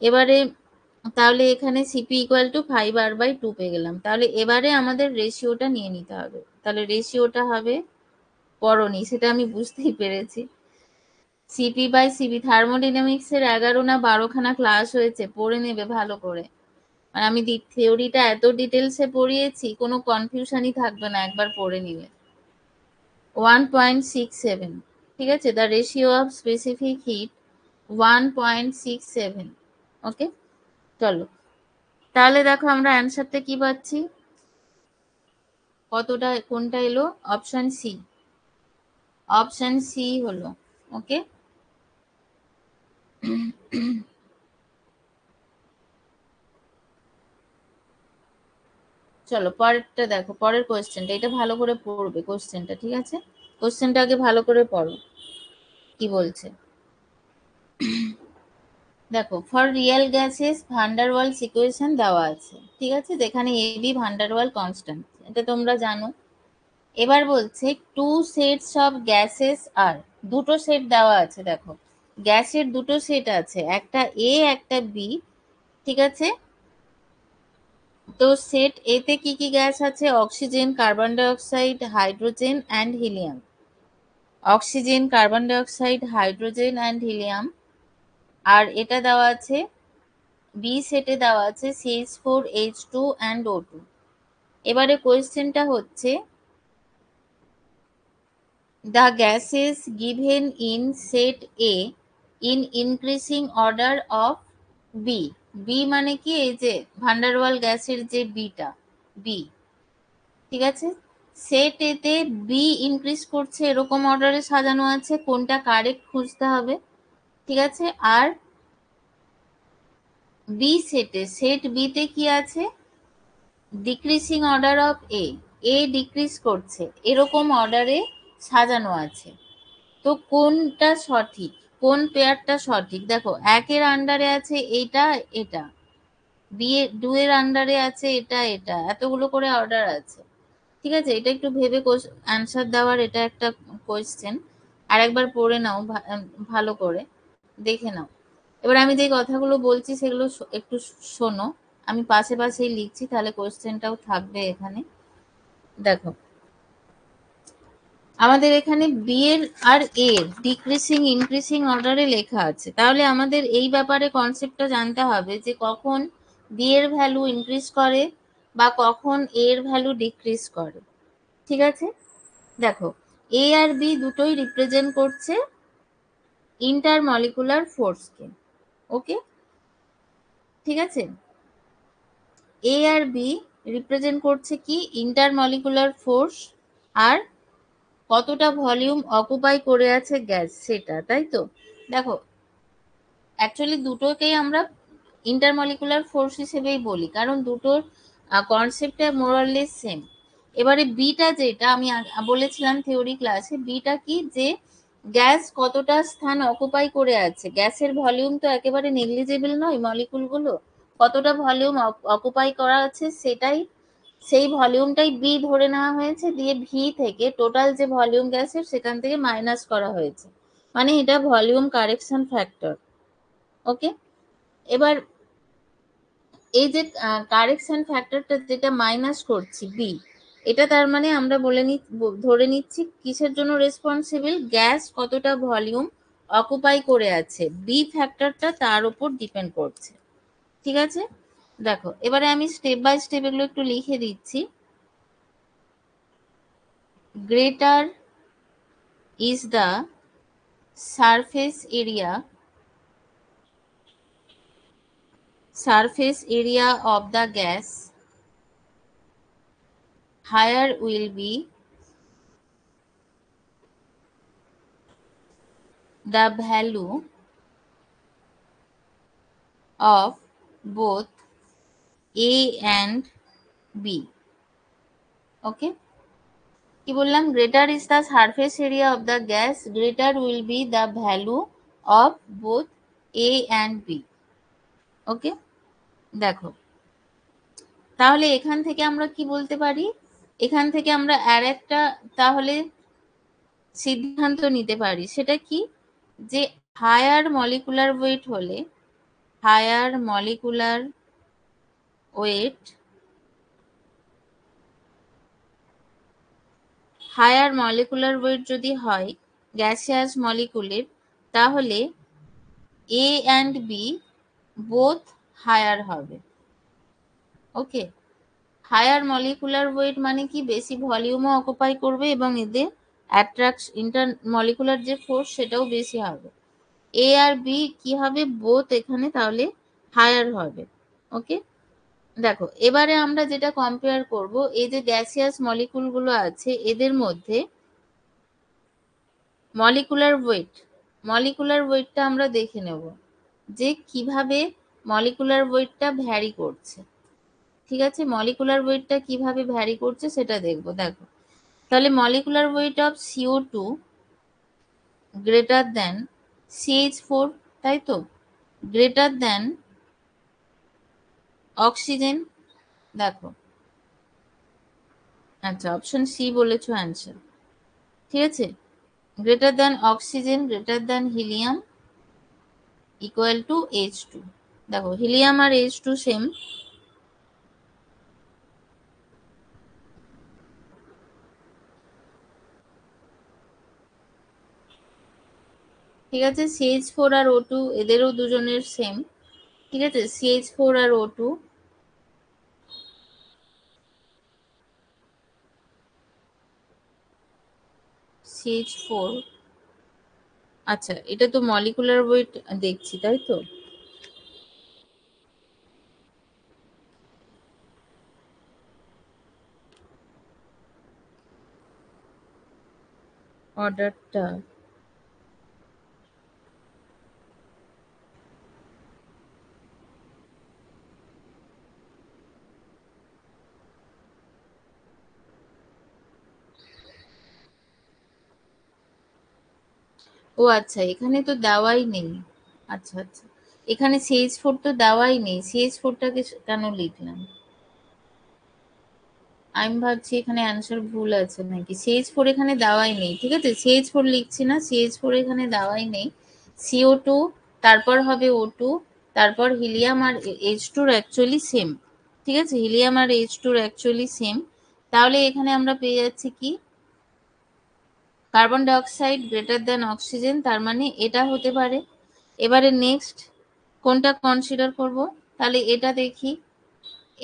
এবারে, তাহলে এখানে সিপি ইকুয়াল টু 5r/2 পেয়ে গেলাম। তাহলে এবারে আমাদের রেশিওটা নিয়ে নিতে হবে। তাহলে রেশিওটা হবে, পড়নি সেটা আমি বুঝতেই পেরেছি, সিপি বাই সিবি। থার্মোডিনামিক্স এর 11 না 12 খানা ক্লাস হয়েছে, পড়ে নেবে ভালো করে। আর আমি থিওরিটা এত ডিটেলসে পড়িয়েছি, কোনো কনফিউশনই থাকবে না একবার পড়ে নিলে। 1.67, ঠিক আছে, the ratio of specific hit 1.67। ওকে, চলো তাহলে দেখো আমরা অ্যান্সারটা কি পাচ্ছি, কতটা কোনটা এলো, অপশন সি, অপশন সি হলো। ওকে, চলো পরেরটা দেখো, পরের কোয়েশ্চেনটা, এটা ভালো করে পড়বে কোয়েশ্চেনটা, ঠিক আছে, কোয়েশ্চেনটা আগে ভালো করে পড়ো কি বলছে। দেখো ফর রিয়েল গ্যাসেস ভান্ডারওয়ালস ইকুয়েশন দেওয়া আছে, ঠিক আছে, যেখানে এবি ভান্ডারওয়াল কনস্ট্যান্ট, এটা তোমরা জানো। এবার বলছে টু সেটস অফ গ্যাসেস আর, দুটো সেট দেওয়া আছে, দেখো গ্যাসের দুটো সেট আছে, একটা এ একটা বি, ঠিক আছে। তো সেট এ তে কি কি গ্যাস আছে, oxygen, carbon die oxide, hydrogen and helium. Oxygen, carbon die oxide, hydrogen and helium. আর এটা দেওয়া আছে, বি সেটে দেওয়া আছে CH4H2 অ্যান্ড O2। এবারে কোয়েশ্চেনটা হচ্ছে the gases given in set A in increasing order of B। B মানে কি, এই যে ভান্ডারওয়াল গ্যাসের যে বিটা, বি, ঠিক আছে, সেট এতে বি ইনক্রিজ করছে এরকম অর্ডারে সাজানো আছে, কোনটা কারেক্ট খুঁজতে হবে, ঠিক আছে। আর বি সেটে, সেট বি তে কি আছে, decreasing order of A, A decrease করছে এরকম অর্ডারে সাজানো আছে। তো কোনটা সঠিক, কোন পেয়ারটা সঠিক, দেখো একের আন্ডারে আছে এটা এটা, বি এর দুয়ের আন্ডারে আছে এটা এটা, এতগুলো করে অর্ডার আছে, ঠিক আছে। এটা একটু ভেবে অ্যান্সার দেওয়ার এটা একটা কোয়েশ্চেন, আর একবার পড়ে নাও ভালো করে দেখে নাও। এবার আমি যে কথাগুলো বলছি সেগুলো একটু শোনো, আমি পাশে পাশেই লিখছি, তাহলে কোয়েশ্চেনটাও থাকবে এখানে। দেখো আমাদের এখানে বি এর আর এর ডিক্রিসিং ইনক্রিসিং অর্ডারে লেখা আছে, তাহলে আমাদের এই ব্যাপারে কনসেপ্টটা জানতে হবে যে কখন বি এর ভ্যালু ইনক্রিজ করে বা কখন এ এর ভ্যালু ডিক্রিজ করে, ঠিক আছে। দেখো এ আর বি দুটোই রিপ্রেজেন্ট করছে ইন্টারমলিকুলার ফোর্সকে, ওকে, ঠিক আছে। এ আর বি রিপ্রেজেন্ট করছে কি, ইন্টারমলিকুলার ফোর্স, আর কতটা ভলিউম অকুপাই করে আছে গ্যাস সেটা, তাই তো। দেখো অ্যাকচুয়ালি দুটোকেই আমরা ইন্টারমলিকুলার ফোর্স হিসেবেই বলি, কারণ দুটোর কনসেপ্টটা মোরাললেস সেম। এবারে বিটা যেটা আমি বলেছিলাম থিওরি ক্লাসে, বিটা কি, যে গ্যাস কতটা স্থান অকুপাই করে আছে, গ্যাসের ভলিউম তো একেবারে নেগলিজেবল নয়, মলিকুলগুলো কতটা ভলিউম অকুপাই করা আছে সেটাই, সেই ভলিউমটাই বি ধরে নেওয়া হয়েছে, দিয়ে ভি থেকে টোটাল যে ভলিউম গ্যাসের সেখান থেকে মাইনাস করা হয়েছে, মানে এটা ভলিউম কারেকশন ফ্যাক্টর, ওকে। এবার এই যে কারেকশন ফ্যাক্টরটা যেটা মাইনাস করছি বি, এটা তার মানে আমরা ধরে নিচ্ছি কিসের জন্য রেসপন্সিবল, গ্যাস কতটা ভলিউম অকুপাই করে আছে, বি ফ্যাক্টরটা তার উপর ডিপেন্ড করছে, ঠিক আছে। দেখো এবারে আমি স্টেপ বাই স্টেপ এগুলো একটু লিখে দিচ্ছি। Greater is the surface area of the gas, higher will be the value of both A and B. Okay. কি বললাম? greater is the surface area of the gas, greater will be the value of both A and B. ওকে, দেখো তাহলে এখান থেকে আমরা কি বলতে পারি? এখান থেকে আমরা আর একটা তাহলে সিদ্ধান্ত নিতে পারি, সেটা কি? যে হায়ার মলিকুলার ওয়েট হলে higher molecular weight higher molecular weight যদি হয় গ্যাসিয়াস মলিকুলের, তাহলে A and B both higher হবে। ওকে, হায়ার মলিকুলার ওয়েট মানে কি? বেশি ভলিউমও অকুপাই করবে এবং এদের অ্যাট্রাকশন ইন্টার মলিকুলার যে ফোর্স সেটাও বেশি হবে। এ আর বি কি হবে? বোথ এখানে তাহলে হায়ার হবে। ওকে, দেখো এবারে আমরা যেটা কম্পেয়ার করব, এই যে গ্যাসিয়াস মলিকুলগুলো আছে এদের মধ্যে মলিকুলার ওয়েটটা আমরা দেখে নেব যে কিভাবে মলিকুলার ওয়েটটা ভ্যারি করছে। ঠিক আছে, মলিকুলার ওয়েটটা কিভাবে ভ্যারি করছে সেটা দেখবো। দেখো তাহলে molecular weight of CO2 greater than CH4, তাই তো, গ্রেটার দেন অক্সিজেন। দেখো, আচ্ছা অপশন সি বলেছো অ্যান্সার, ঠিক আছে। Greater than oxygen greater than helium equal to H2। দেখো হিলিয়াম আর H2 সেম, ঠিক আছে। CH4 আর O2 এদেরও দুজনের সেম, ঠিক আছে। CH4 আর O2, CH4, আচ্ছা এটা তো মলিকুলার ওয়েট দেখছি, তাই তো। অর্ডারটা ও আচ্ছা, এখানে তো দেওয়াই নেই। আচ্ছা আচ্ছা, এখানে CH4 তো দেওয়াই নেই, CH4টাকে কেন লিখলাম? আমি ভাবছি এখানে অ্যান্সার ভুল আছে নাকি। CH4 এখানে দেওয়াই নেই, ঠিক আছে। CH4 লিখছি না, CH4 এখানে দেওয়াই নেই। CO2, তারপর হবে O2, তারপর হিলিয়াম আর H2 অ্যাকচুয়ালি সেম, ঠিক আছে। হিলিয়াম আর H2 অ্যাকচুয়ালি সেম। তাহলে এখানে আমরা পেয়ে যাচ্ছি কি? Carbon dioxide greater than oxygen, তার মানে এটা হতে পারে। এবারে নেক্সট কোনটা কনসিডার করব? তাহলে এটা দেখি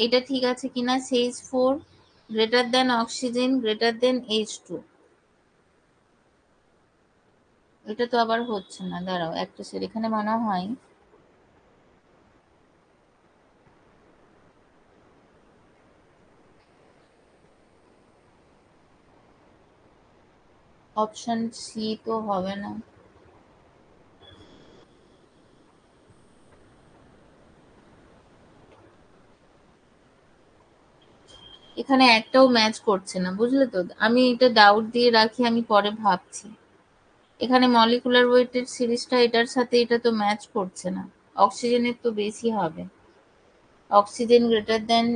এটা ঠিক আছে কিনা। CH4 greater than oxygen greater than H2, এটা তো আবার হচ্ছে না, দাঁড়াও একটা সেট, এখানে মনে হয় অপশন সি তো হবে না। এখানে একটাও ম্যাচ করছে না, বুঝলে তো। আমি এটা ডাউট দিয়ে রাখি, আমি পরে ভাবছি। এখানে মলিকুলার ওয়েটের সিরিজটা এটার সাথে এটা তো ম্যাচ করছে না, অক্সিজেনের তো বেশি হবে। অক্সিজেন গ্রেটার দেন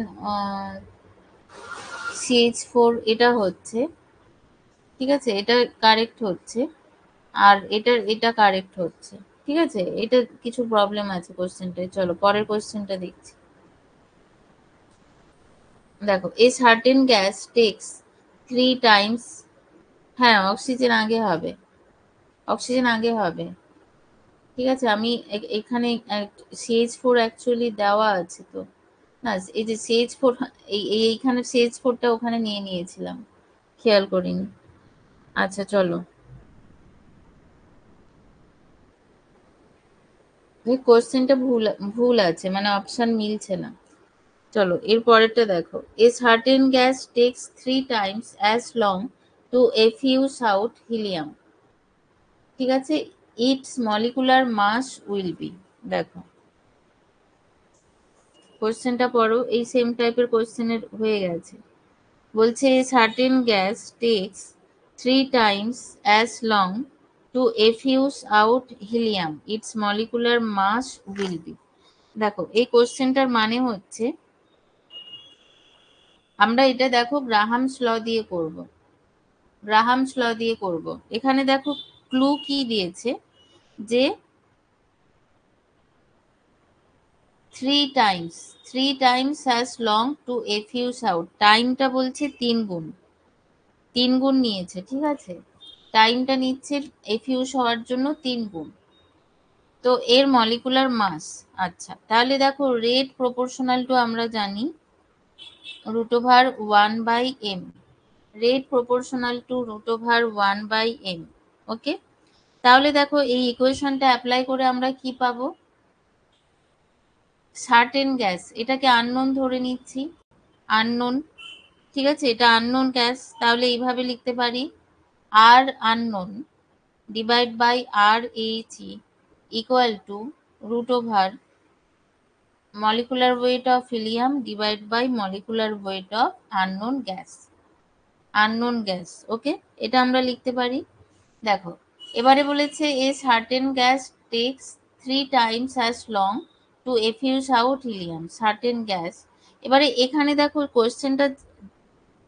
CH4 এটা হচ্ছে, ঠিক আছে, এটা কারেক্ট হচ্ছে। আর এটা কারেক্ট হচ্ছে, ঠিক আছে। এটা কিছু প্রবলেম আছে কোশ্চেনটায়, চলো পরের কোশ্চেনটা দেখছি। দেখো, a certain gas takes 3 times, হ্যাঁ অক্সিজেন আগে হবে, অক্সিজেন আগে হবে, ঠিক আছে। আমি এখানে CH4 অ্যাকচুয়ালি দেওয়া আছে তো, না এই যে CH4, এইখানে CH4টা ওখানে নিয়ে নিয়েছিলাম, খেয়াল করিনি। আচ্ছা চলো, এই কোশ্চেনটা ভুল ভুল আছে, মানে অপশন মিলছে না। চলো এর পরেরটা দেখো, a certain gas takes 3 times as long to effuse out helium, ঠিক আছে। It's molecular mass will be. দেখো কোশ্চেনটা পড়ো, এই সেম টাইপের কোশ্চেনের হয়ে গেছে। বলছে certain gas takes 3 times as long to effuse out helium, its molecular mass will be। দেখো এই কোশ্চেনটার মানে হচ্ছে, আমরা এটা দেখো গ্রাহামস ল দিয়ে করব। গ্রাহামস ল দিয়ে করব। এখানে দেখো ক্লু কি দিয়েছে, যে 3 times as long to effuse out, টাইমটা বলছে 3 গুণ, 3 গুণ নিয়েছে, ঠিক আছে, টাইমটা নিচ্ছে এফিউজ হওয়ার জন্য 3 গুণ। তো এর মলিকুলার মাস, আচ্ছা তাহলে দেখো রেট প্রপোর্শনাল টু আমরা জানি √1/m, rate proportional to √1/m। ওকে, তাহলে দেখো এই ইকুয়েশনটা অ্যাপ্লাই করে আমরা কি পাবো, সার্টেন গ্যাস, এটাকে আননোন ধরে নিচ্ছি, আননোন, ঠিক আছে, এটা আননোন গ্যাস, তাহলে এইভাবে লিখতে পারি r unknown divide by r H equal to √, molecular weight of helium divided by molecular weight of unknown gas, unknown gas। ওকে, এটা আমরা লিখতে পারি। দেখো এবারে বলেছে a certain gas takes 3 times as long to effuse out helium, certain gas। এবারে এখানে দেখো কোশ্চেনটা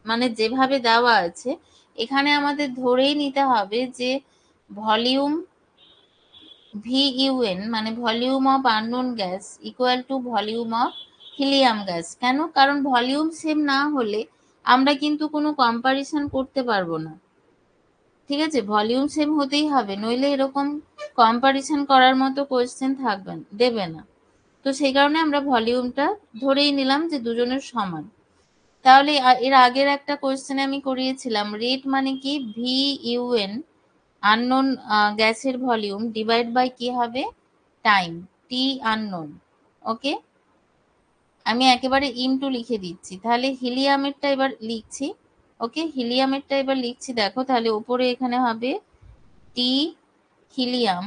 মানে যেভাবে দেওয়া আছে, এখানে আমাদের ধরেই নিতে হবে যে ভলিউম VUN মানে volume of unknown gas equal to volume of helium gas. কেন? কারণ ভলিউম সেম না হলে আমরা কিন্তু কোনো কম্পারিশন করতে পারবো না, ঠিক আছে, ভলিউম সেম হতেই হবে, নইলে এরকম কম্পারিশন করার মতো কোয়েশ্চেন থাকবে না, দেবে না। তো সেই কারণে আমরা ভলিউমটা ধরেই নিলাম যে দুজনের সমান। তাহলে এর আগের একটা কোয়েশ্চেনে আমি করিয়েছিলাম রেট মানে কি, VUN আননোন গ্যাসের ভলিউম ডিভাইড বাই কি হবে, টাইম, টি আননোন। ওকে, আমি একেবারে ইনটু লিখে দিচ্ছি, তাহলে হিলিয়ামেরটা এবার লিখছি। ওকে, হিলিয়ামেরটা এবার লিখছি, দেখো তাহলে উপরে এখানে হবে T helium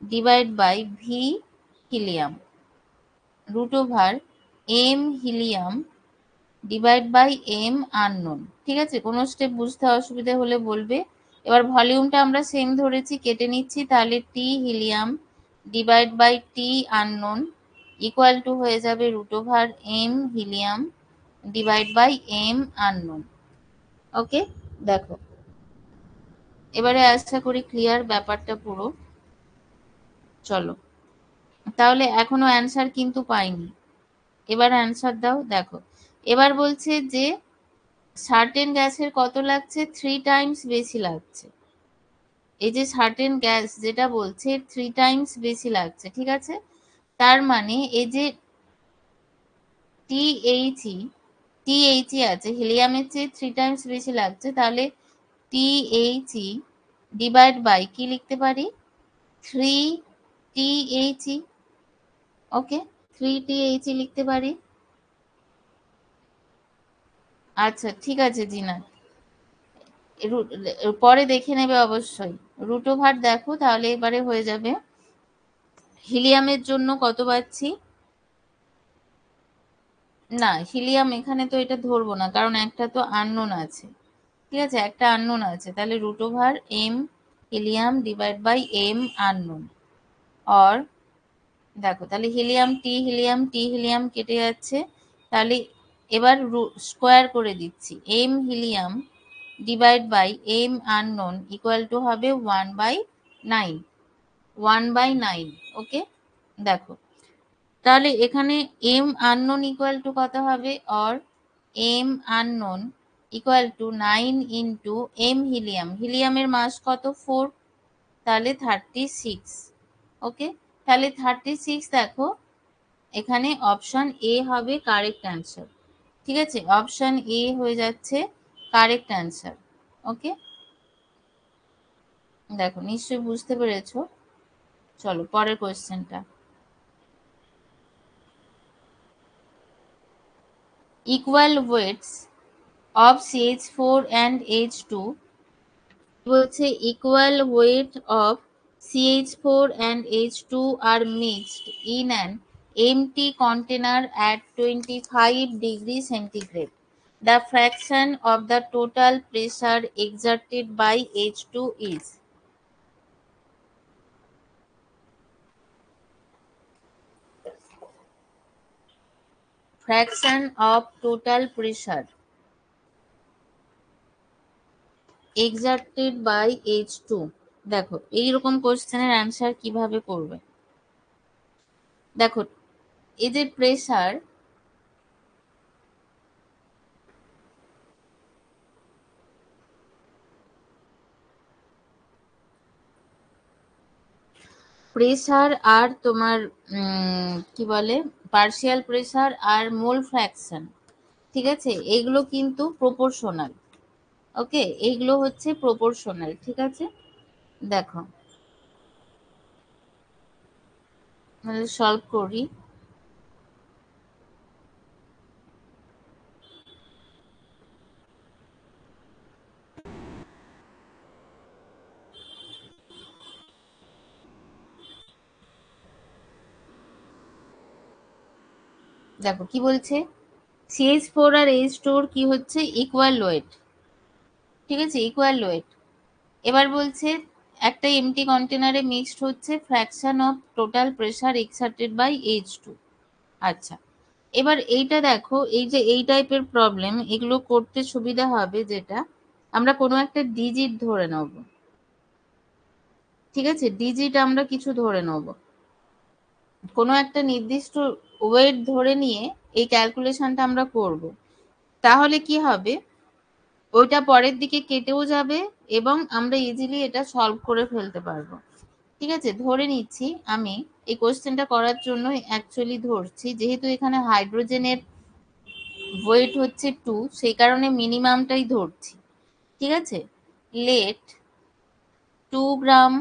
divide by V helium √m helium divide by m unknown. ঠিক আছে, কোনো স্টেপ বুঝতে অসুবিধা হলে বলবে। এবার ভলিউমটা আমরা সেম ধরেছি, কেটে নিচ্ছি, তাহলে T helium divide by T unknown equal to হয়ে যাবে √m helium divide by m unknown. Okay, দেখো এবারে আশা করি ক্লিয়ার ব্যাপারটা পুরো। চলো, তাহলে এখনো অ্যান্সার কিন্তু পাইনি, এবার অ্যান্সার দাও। দেখো এবার বলছে যে সার্টেন গ্যাসের কত লাগছে, 3 টাইমস বেশি লাগছে। এই যে সার্টেন গ্যাস যেটা বলছে 3 টাইমস বেশি লাগছে, ঠিক আছে, তার মানে এই যে টিএইচই আছে, হিলিয়ামের চেয়ে 3 টাইমস বেশি লাগছে, তাহলে টিএইচই ডিভাইড বাই কি লিখতে পারি, 3 টিএইচই। ওকে, 3 টিএইচই লিখতে পারি। আচ্ছা ঠিক আছে জিনা, পরে দেখে নেবে অবশ্যই। √, দেখো তাহলে এবারে হয়ে যাবে হিলিয়ামের জন্য কত পাচ্ছি, না হিলিয়াম এখানে তো এটা ধরবো না, কারণ একটা তো আননোন আছে, ঠিক আছে, একটা আননোন আছে, তাহলে √m helium divide by m unknown. Or দেখো তাহলে হিলিয়াম কেটে যাচ্ছে, তাহলে এবার স্কোয়ার করে দিচ্ছি, m helium divide by m unknown equal to হবে 1/9, 1/9। ওকে, দেখো তাহলে এখানে m আননোন ইকুয়াল টু কত হবে, or m unknown equal to 9 into m helium, হিলিয়ামের মাস কত 4, তাহলে 36। ওকে, তাহলে 36, দেখো এখানে অপশন এ হবে কারেক্ট অ্যান্সার, ঠিক আছে, অপশন এ হয়ে যাচ্ছে কারেক্ট অ্যান্সার। ওকে, দেখো নিশ্চয়ই বুঝতে পেরেছো। চলো পরের কোয়েশ্চেনটা, equal weights of CH4 and H2, বলছে equal weight of CH4 and H2 are mixed in an empty container at 25 degrees centigrade. The fraction of the total pressure exerted by H2 is fraction of total pressure exerted by H2. দেখো এইরকম কোশ্চেনের answer কিভাবে করবে? দেখো এই যে pressure আর তোমার কি বলে পার্শিয়াল প্রেসার আর মোল ফ্র্যাকশন, ঠিক আছে, এগুলো কিন্তু প্রপোর্শনাল। ওকে, এইগুলো হচ্ছে প্রপোর্শনাল, ঠিক আছে। দেখো সলভ করি। দেখো কি বলছে, CH4 আর H2 কি হচ্ছে ইকুয়াল ওয়েট, ঠিক আছে, ইকুয়াল ওয়েট। এবার বলছে একটা এমটি কন্টেনারে মিক্সড হচ্ছে fraction of total pressure exerted by H2। আচ্ছা, এবার এইটা দেখো, এই যে এই টাইপের প্রবলেম এগুলো করতে সুবিধা হবে যেটা আমরা কোনো একটা ডিজিট ধরে নেব, ঠিক আছে, ডিজিট আমরা কিছু ধরে নেব, কোনো একটা নির্দিষ্ট ওয়েট ধরে নিয়ে এই ক্যালকুলেশনটা আমরা করব। তাহলে কি হবে, ওইটা পরের দিকে কেটেও যাবে এবং আমরা ইজিলি এটা সলভ করে ফেলতে পারবো। ঠিক আছে, ধরে নিচ্ছি আমি এই কোশ্চেনটা করার জন্য অ্যাকচুয়ালি ধরছি, যেহেতু এখানে হাইড্রোজেনের ওয়েট হচ্ছে 2, সেই কারণে মিনিমামটাই ধরছি, ঠিক আছে। Let 2 gram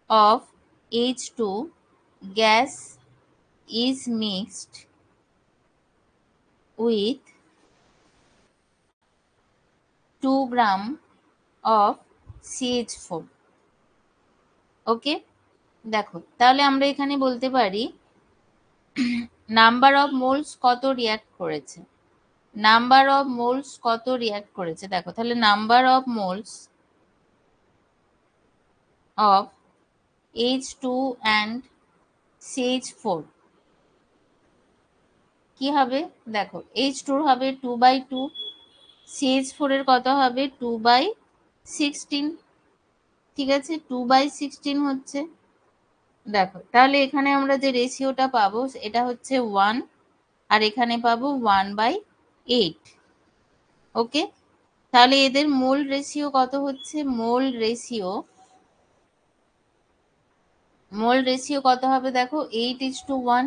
of H2 gas is mixed with 2 gram of CH4। Okay, দেখো তাহলে আমরা এখানে বলতে পারি নাম্বার অফ মোলস কত রিয়াক্ট করেছে, নাম্বার অফ মোলস কত রিয়াক্ট করেছে। দেখো তাহলে number of moles of H2 and CH4 কি হবে, দেখো H2 হবে 2/2, CH4 এর কত হবে 2/16, ঠিক আছে, 2/16 হচ্ছে। দেখো তাহলে এখানে আমরা যে রেশিওটা পাবো এটা হচ্ছে 1, আর এখানে পাবো 1/8। ওকে, তাহলে এদের মোল রেশিও কত হচ্ছে, মোল রেশিও কত হবে, দেখো 8:1।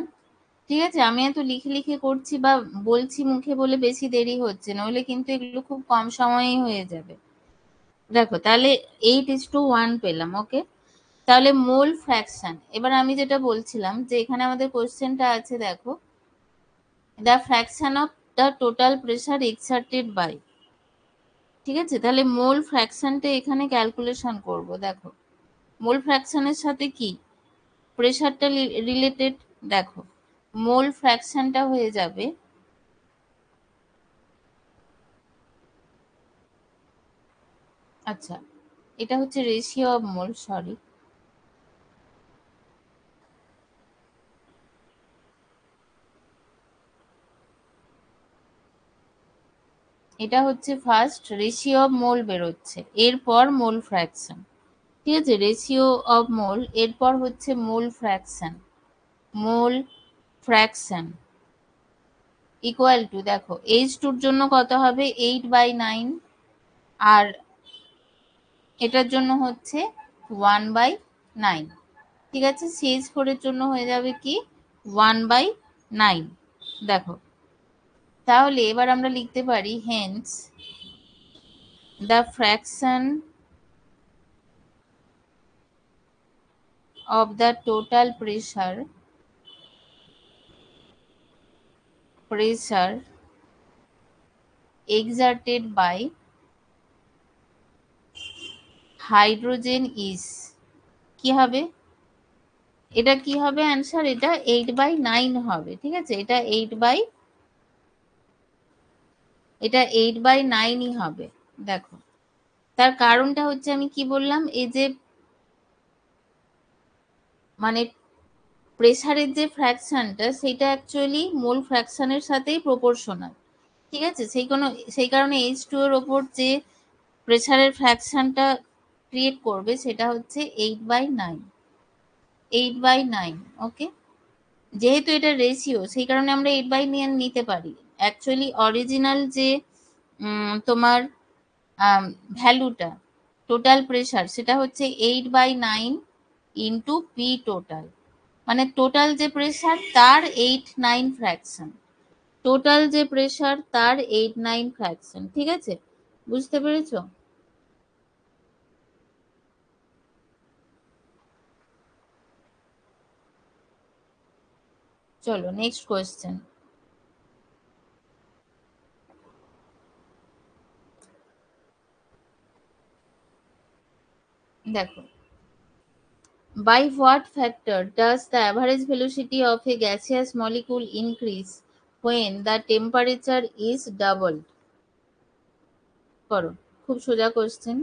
ঠিক আছে, আমি এত লিখে লিখে করছি বা বলছি মুখে বলে বেশি দেরি হচ্ছে, নইলে কিন্তু এগুলো খুব কম সময়েই হয়ে যাবে। দেখো তাহলে 8:1 পেলাম। ওকে, তাহলে মোল ফ্র্যাকশন, এবার আমি যেটা বলছিলাম যে এখানে আমাদের কোশ্চেনটা আছে, দেখো the fraction of the total pressure exerted by, ঠিক আছে, তাহলে মোল ফ্র্যাকশনটা এখানে ক্যালকুলেশন করব। দেখো মোল ফ্র্যাকশনের সাথে কি প্রেসারটা রিলেটেড, দেখো মোল ফ্র্যাকশনটা হয়ে যাবে, আচ্ছা এটা হচ্ছে রেশিও অফ মোল, সরি, এটা হচ্ছে ফার্স্ট রেশিও অফ মোল বেরোচ্ছে, এরপর মোল ফ্র্যাকশন, ঠিক আছে, রেশিও অফ মোল এরপর হচ্ছে মোল fraction, mole fraction equal to, দেখো H2 জন্য কত হবে 8/9, আর এটার জন্য হচ্ছে 1/9, ঠিক আছে, CH4 এর জন্য হয়ে যাবে কি 1/9। দেখো তাহলে এবার আমরা লিখতে পারি hence the fraction of the total pressure exerted by hydrogen is কি হবে? এটা কি হবে অ্যান্সার? এটা 8/9 হবে। ঠিক আছে, এটা 8/9ই হবে। দেখো, তার কারণটা হচ্ছে আমি কি বললাম, এই যে মানে প্রেসারের যে ফ্র্যাকশনটা সেটা অ্যাকচুয়ালি মোল ফ্র্যাকশনের সাথেই প্রপোর্শনাল। ঠিক আছে, সেই কারণে H2 এর ওপর যে প্রেসারের ফ্র্যাকশনটা ক্রিয়েট করবে সেটা হচ্ছে 8/9। 8/9, ওকে। যেহেতু এটা রেশিও, সেই কারণে আমরা 8/9 নিতে পারি। অ্যাকচুয়ালি অরিজিনাল যে তোমার ভ্যালুটা, টোটাল প্রেসার, সেটা হচ্ছে 8/9 ইন্টু পি টোটাল, মানে টোটাল যে প্রেসার তার 8/9 ফ্র্যাকশন। টোটাল যে প্রেসার তার 8/9 ফ্র্যাকশন। ঠিক আছে, বুঝতে পেরেছো? চলো নেক্সট কোয়েশ্চেন। দেখো, by what factor does the average velocity of a gaseous molecule increase when the temperature is doubled? করো, খুব সোজা কোশ্চেন।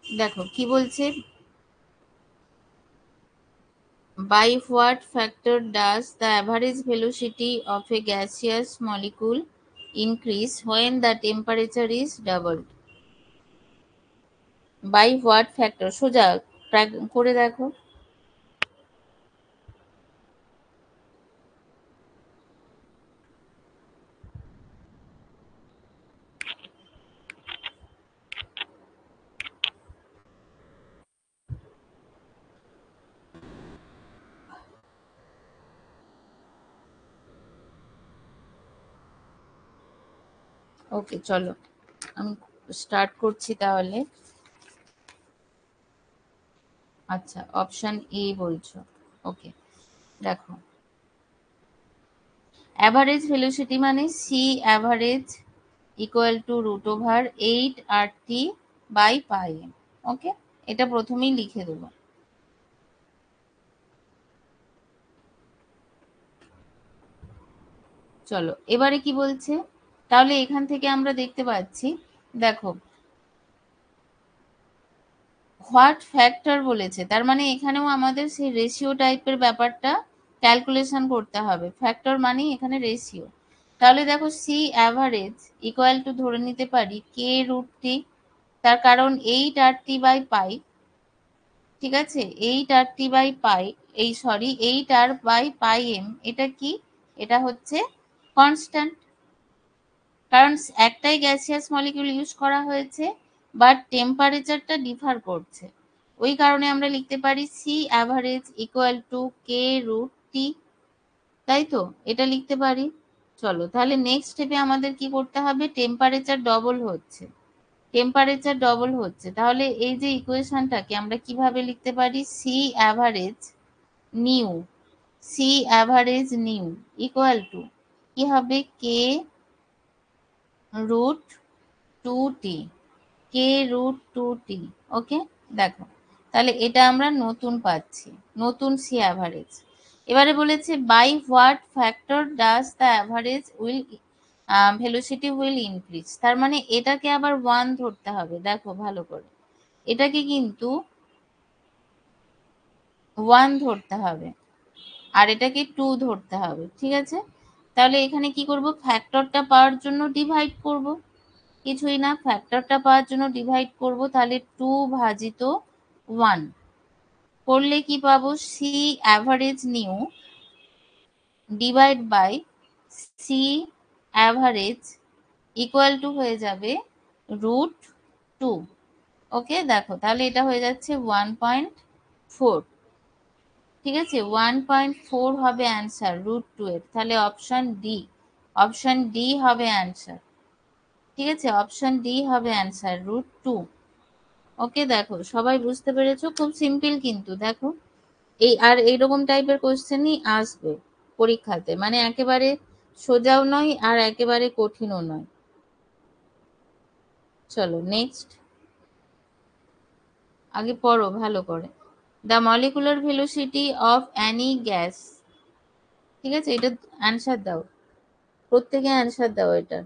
দেখো কি বলছে, by what factor does the average velocity of a gaseous molecule increase when the temperature is doubled? By what factor? সোজা করে দেখো। ওকে চলো, আমি স্টার্ট করছি তাহলে। আচ্ছা, অপশন এ বলছো, ওকে। দেখো, অ্যাভারেজ ভেলোসিটি মানে C average equal to √8 RT/πm। Okay, এটা প্রথমেই লিখে দেবো। চলো এবারে কি বলছে, তাহলে এখান থেকে আমরা দেখতে পাচ্ছি, দেখো হোয়াট ফ্যাক্টর বলেছে, তার মানে এখানেও আমাদের সেই রেশিও টাইপের ব্যাপারটা ক্যালকুলেশন করতে হবে। ফ্যাক্টর মানে এখানে রেশিও। তাহলে দেখো, সি অ্যাভারেজ ইকুয়াল টু ধরে নিতে পারি K√T, তার কারণ 8 RT/পাই। ঠিক আছে, 8 RT/পাই, এই সরি 8 R/πm, এটা কি? এটা হচ্ছে কনস্ট্যান্ট, কারণ একটাই গ্যাসিয়াস মলিকিউল ইউজ করা হয়েছে, বাট টেম্পারেচারটা ডিফার করছে। ওই কারণে আমরা লিখতে পারি C average equal two K√T, তাই তো? এটা লিখতে পারি। চলো তাহলে নেক্সট স্টেপে আমাদের কি করতে হবে, টেম্পারেচার ডবল হচ্ছে। টেম্পারেচার ডবল হচ্ছে, তাহলে এই যে ইকুয়েশনটাকে আমরা কিভাবে লিখতে পারি, C average new, C average new equal to কি হবে, K√2T, K√2T। ওকে, দেখো তাহলে এটা আমরা নতুন পাচ্ছি, নতুন সি অ্যাভারেজ। এবারে বলেছে by what factor does the average velocity will increase, তার মানে এটাকে আবার 1 ধরতে হবে। দেখো ভালো করে, এটাকে কিন্তু 1 ধরতে হবে, আর এটাকে 2 ধরতে হবে। ঠিক আছে, তাহলে এখানে কি করব, ফ্যাক্টরটা পাওয়ার জন্য ডিভাইড করব। কিছুই না, ফ্যাক্টরটা পাওয়ার জন্য ডিভাইড করব, তাহলে 2/1 করলে কি পাবো, C average new divide by C average equal to হয়ে যাবে √2। ওকে, দেখো তাহলে এটা হয়ে যাচ্ছে 1.4। ঠিক আছে, 1.4 হবে অ্যান্সার √2 এর, তাহলে অপশন ডি, অপশন ডি হবে অ্যান্সার। ঠিক আছে, অপশন ডি হবে অ্যান্সার √2। ওকে, দেখো সবাই বুঝতে পেরেছো, খুব সিম্পল কিন্তু দেখো এই আর এইরকম টাইপের কোশ্চেনই আসবে পরীক্ষাতে, মানে একেবারে সোজাও নয় আর একেবারে কঠিনও নয়। চলো নেক্সট, আগে পড়ো ভালো করে। The molecular velocity of Annie gas, ঠিক আছে, এটা অ্যান্সার দাও, প্রত্যেকে অ্যান্সার দাও এটা।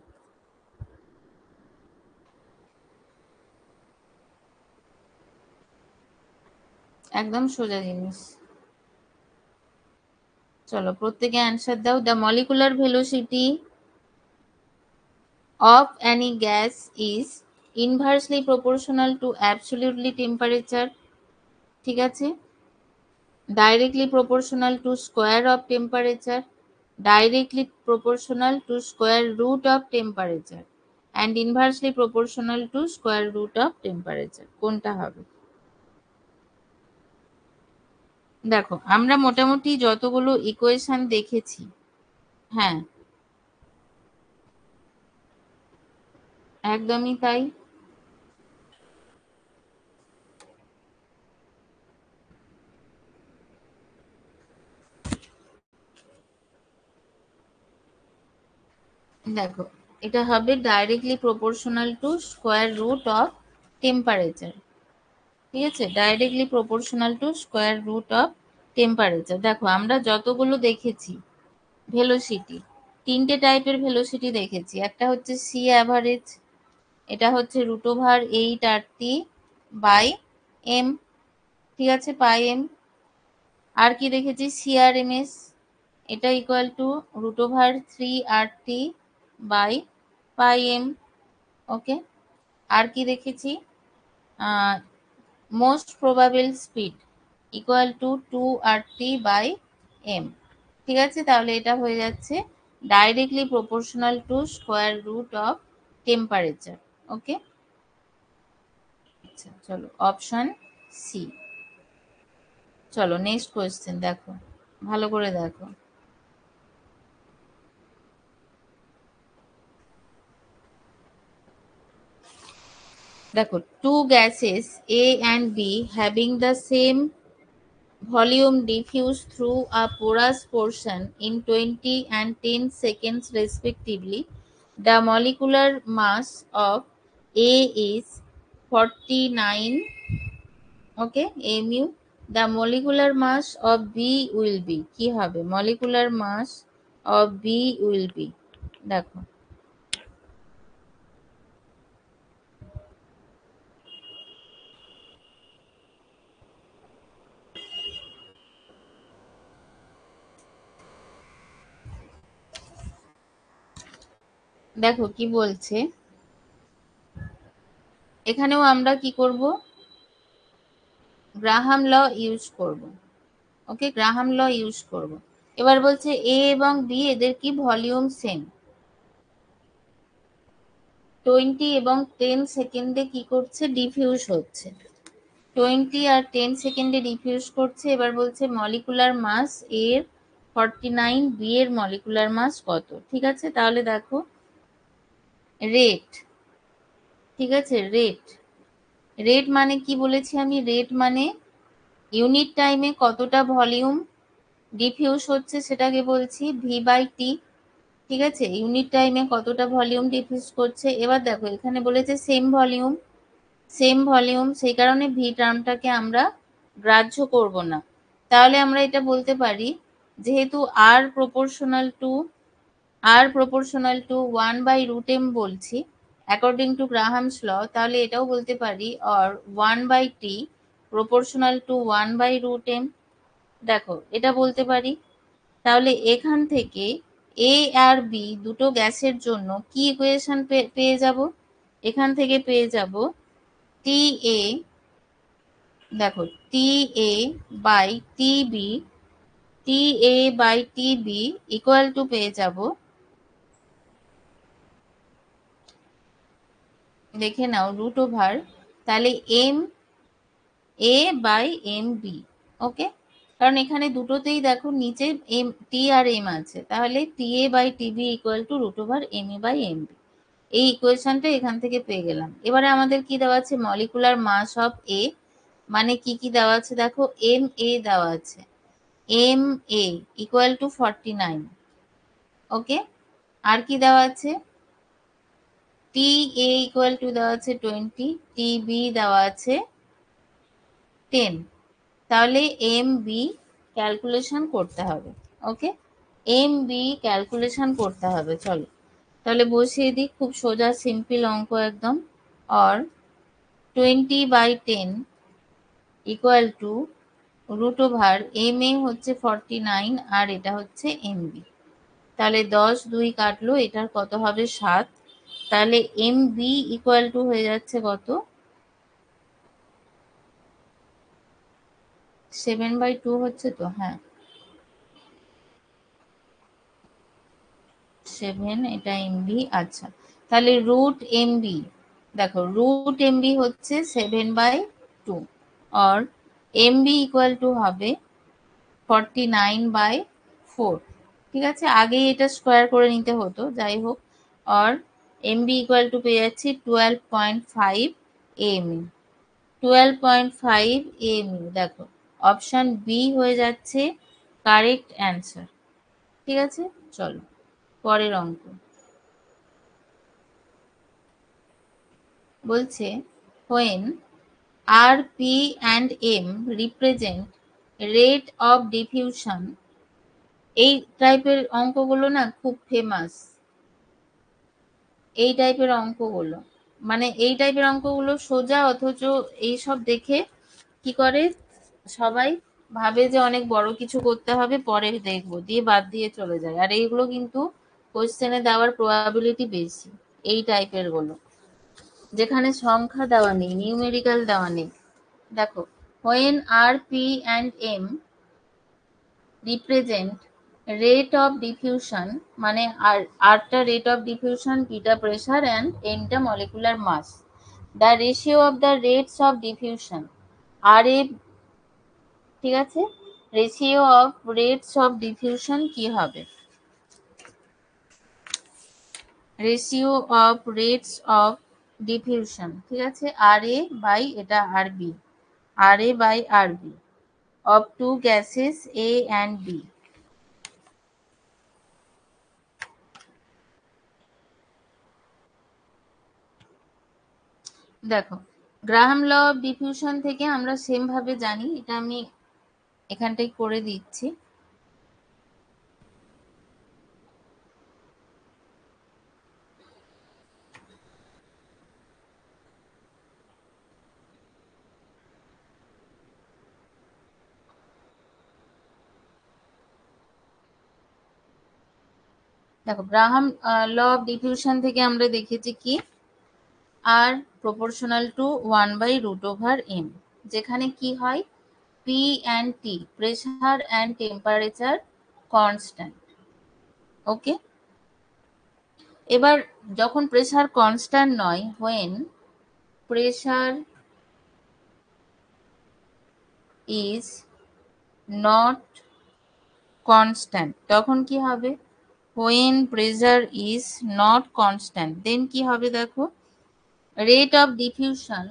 একদম সোজা জিনিস। চলো প্রত্যেকে অ্যান্সার দাও। The molecular velocity of any gas is inversely proportional to absolutely temperature, ঠিক আছে, directly proportional to square of temperature, directly proportional to square root of temperature, and inversely proportional to square root of temperature, কোনটা হবে? দেখো আমরা মোটামুটি যতগুলো equation দেখেছি, হ্যাঁ একদমই তাই। দেখো এটা হবে directly proportional to square root of temperature, ঠিক আছে, directly proportional to square root of temperature. দেখো আমরা যতগুলো দেখেছি ভেলোসিটি, তিনটে টাইপের ভেলোসিটি দেখেছি, একটা হচ্ছে সি অ্যাভারেজ, এটা হচ্ছে root over 8 RT by M, ঠিক আছে, পাই এম। আর কি দেখেছি সিআরএমএস, এটা equal to root over 3 RT by pi M. Okay, আর কি দেখেছি most probable speed equal to 2 RT by M, ঠিক আছে, তাহলে এটা হয়ে যাচ্ছে directly proportional to square root of temperature. Okay, আচ্ছা চলো অপশন সি। চলো নেক্সট কোয়েশ্চেন দেখো, ভালো করে দেখো। দেখো two gases A and B having the same volume diffuse through a porous portion in 20 and 10 seconds respectively. The molecular mass of A is 49, okay, mu. The molecular mass of B will be, কি হবে molecular mass of B will be, দেখো দেখো কি বলছে, এখানেও আমরা কি করব, গ্রাহাম ল ইউজ করব। ওকে, গ্রাহাম ল ইউজ করব। এবার বলছে এ এবং বি এদের কি ভলিউম সেম, 20 এবং 10 সেকেন্ডে কি করছে ডিফিউজ হচ্ছে, 20 আর 10 সেকেন্ডে ডিফিউজ করছে। এবার বলছে মলিকুলার মাস এর 49, বি এর মলিকুলার মাস কত, ঠিক আছে, তাহলে দেখো রেট, ঠিক আছে, রেট, রেট মানে কি বলেছি আমি, রেট মানে ইউনিট টাইমে কতটা ভলিউম ডিফিউজ হচ্ছে সেটাকে বলছি ভি বাই টি, ঠিক আছে, ইউনিট টাইমে কতটা ভলিউম ডিফিউজ করছে। এবার দেখো এখানে বলেছে সেম ভলিউম, সেম ভলিউম, সেই কারণে ভি টার্মটাকে আমরা গ্রাহ্য করব না। তাহলে আমরা এটা বলতে পারি যেহেতু আর প্রপোর্শনাল টু 1/√m বলছি অ্যাকর্ডিং টু গ্রাহামস ল, তাহলে এটাও বলতে পারি or 1/t proportional to 1/√m, দেখো এটা বলতে পারি। তাহলে এখান থেকে এ আর বি দুটো গ্যাসের জন্য কি ইকুয়েশন পেয়ে যাব, এখান থেকে পেয়ে যাব টি এ, দেখো T A by T B, T A by T B equal to পেয়ে যাব, দেখে নাও রুট ওভার, তাহলে M A by M B. Okay, কারণ এখানে দুটোতেই দেখো নিচে এম টি আর এম আছে, তাহলে T A by T B equal to root over M A by M B. এই ইকুয়েশনটা এখান থেকে পেয়ে গেলাম। এবারে আমাদের কি দেওয়া আছে, মলিকুলার মাস অফ এ, মানে কি কি দেওয়া আছে দেখো, এম এ দেওয়া আছে, এম এ ইকুয়াল টু 49, ওকে। আর কি দেওয়া আছে, টি এ ইকুয়াল টু দেওয়া আছে 20, টি বি দেওয়া আছে 10। তাহলে এম বি ক্যালকুলেশন করতে হবে, ওকে। এম বি ক্যালকুলেশন করতে হবে, চলো তাহলে বসিয়ে দিই, খুব সোজা সিম্পল অঙ্ক একদম। Or 20/10 equal to root over M A হচ্ছে 49 আর এটা হচ্ছে এম বি। তাহলে 10 2 কাটলো, এটার কত হবে 7। তাহলে এম বি ইকুয়াল টু হয়ে যাচ্ছে কত, 7/2 হচ্ছে তো, হ্যাঁ 7, এটা এমবি। আচ্ছা, তাহলে রুট এমবি, দেখো রুট এমবি হচ্ছে 7/2 আর এমবি ইকুয়াল টু হবে 49/4। ঠিক আছে, আগেই এটা স্কোয়ার করে নিতে হতো, যাই হোক। আর এমবি ইকুয়াল টু পেয়ে যাচ্ছি 12.5 এমই, 12.5 এমই। দেখো অপশন বি হয়ে যাচ্ছে কারেক্ট অ্যান্সার। ঠিক আছে, চলো পরের অঙ্ক। বলছে when R, P and M represent rate of diffusion, এই টাইপের অঙ্কগুলো না খুব ফেমাস, এই টাইপের অঙ্কগুলো, মানে এই টাইপের অঙ্কগুলো সোজা, অথচ এইসব দেখে কি করে সবাই ভাবে যে অনেক বড় কিছু করতে হবে, পরে দেখবো দিয়ে বাদ দিয়ে চলে যায়। আর এইগুলো কিন্তু কোশ্চেনে দেওয়ার প্রবাবিলিটি বেশি, এই টাইপের গুলো যেখানে সংখ্যা দেওয়া নেই, নিউমেরিক্যাল দেওয়া নেই। দেখো when R, P and M represent rate of diffusion, মানে আরটা rate of diffusion, পিটা pressure and nটা molecular mass, the ratio of the rates of diffusion R A, ঠিক আছে, ratio of rates of diffusion কি হবে, ratio of rates of diffusion, ঠিক আছে, R A by এটা R B, R A by R B of two gases A and B. দেখো Graham law of diffusion থেকে আমরা সেম ভাবে জানি, এটা আমি এখানটাই করে দিচ্ছি। দেখো গ্রাহাম ল অফ ডিফিউশন থেকে আমরা দেখেছি কি, আর প্রপোর্শনাল টু 1/√m, যেখানে কি হয়, P and T pressure and temperature constant, okay. এবার যখন প্রেসার কনস্ট্যান্ট নয়, when pressure is not constant, তখন কি হবে, when pressure is not constant then কি হবে, দেখো rate of diffusion,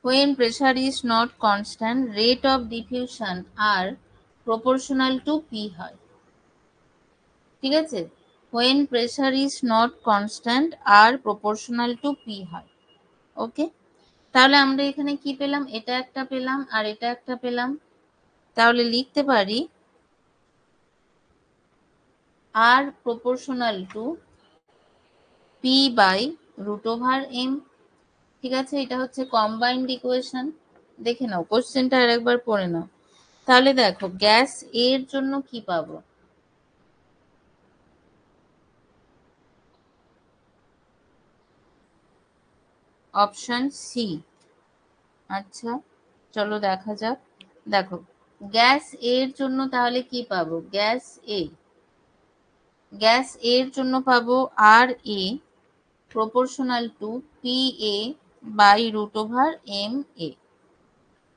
when pressure is not constant rate of diffusion are proportional to p হয়, ঠিক আছে, when pressure is not constant are proportional to p হয়, ওকে। তাহলে আমরা এখানে কি পেলাম, এটা একটা পেলাম আর এটা একটা পেলাম। তাহলে লিখতে পারি R proportional to P by √m, ঠিক আছে, এটা হচ্ছে কম্বাইন্ড ইকুয়েশন। দেখে নাও কোশ্চেনটা আরেকবার পড়ে নাও। তাহলে দেখো গ্যাস এর জন্য কি পাবো, অপশন সি। আচ্ছা চলো দেখা যাক। দেখো গ্যাস এর জন্য তাহলে কি পাবো, গ্যাস এ, গ্যাস এর জন্য পাবো R A proportional to P A by √m A,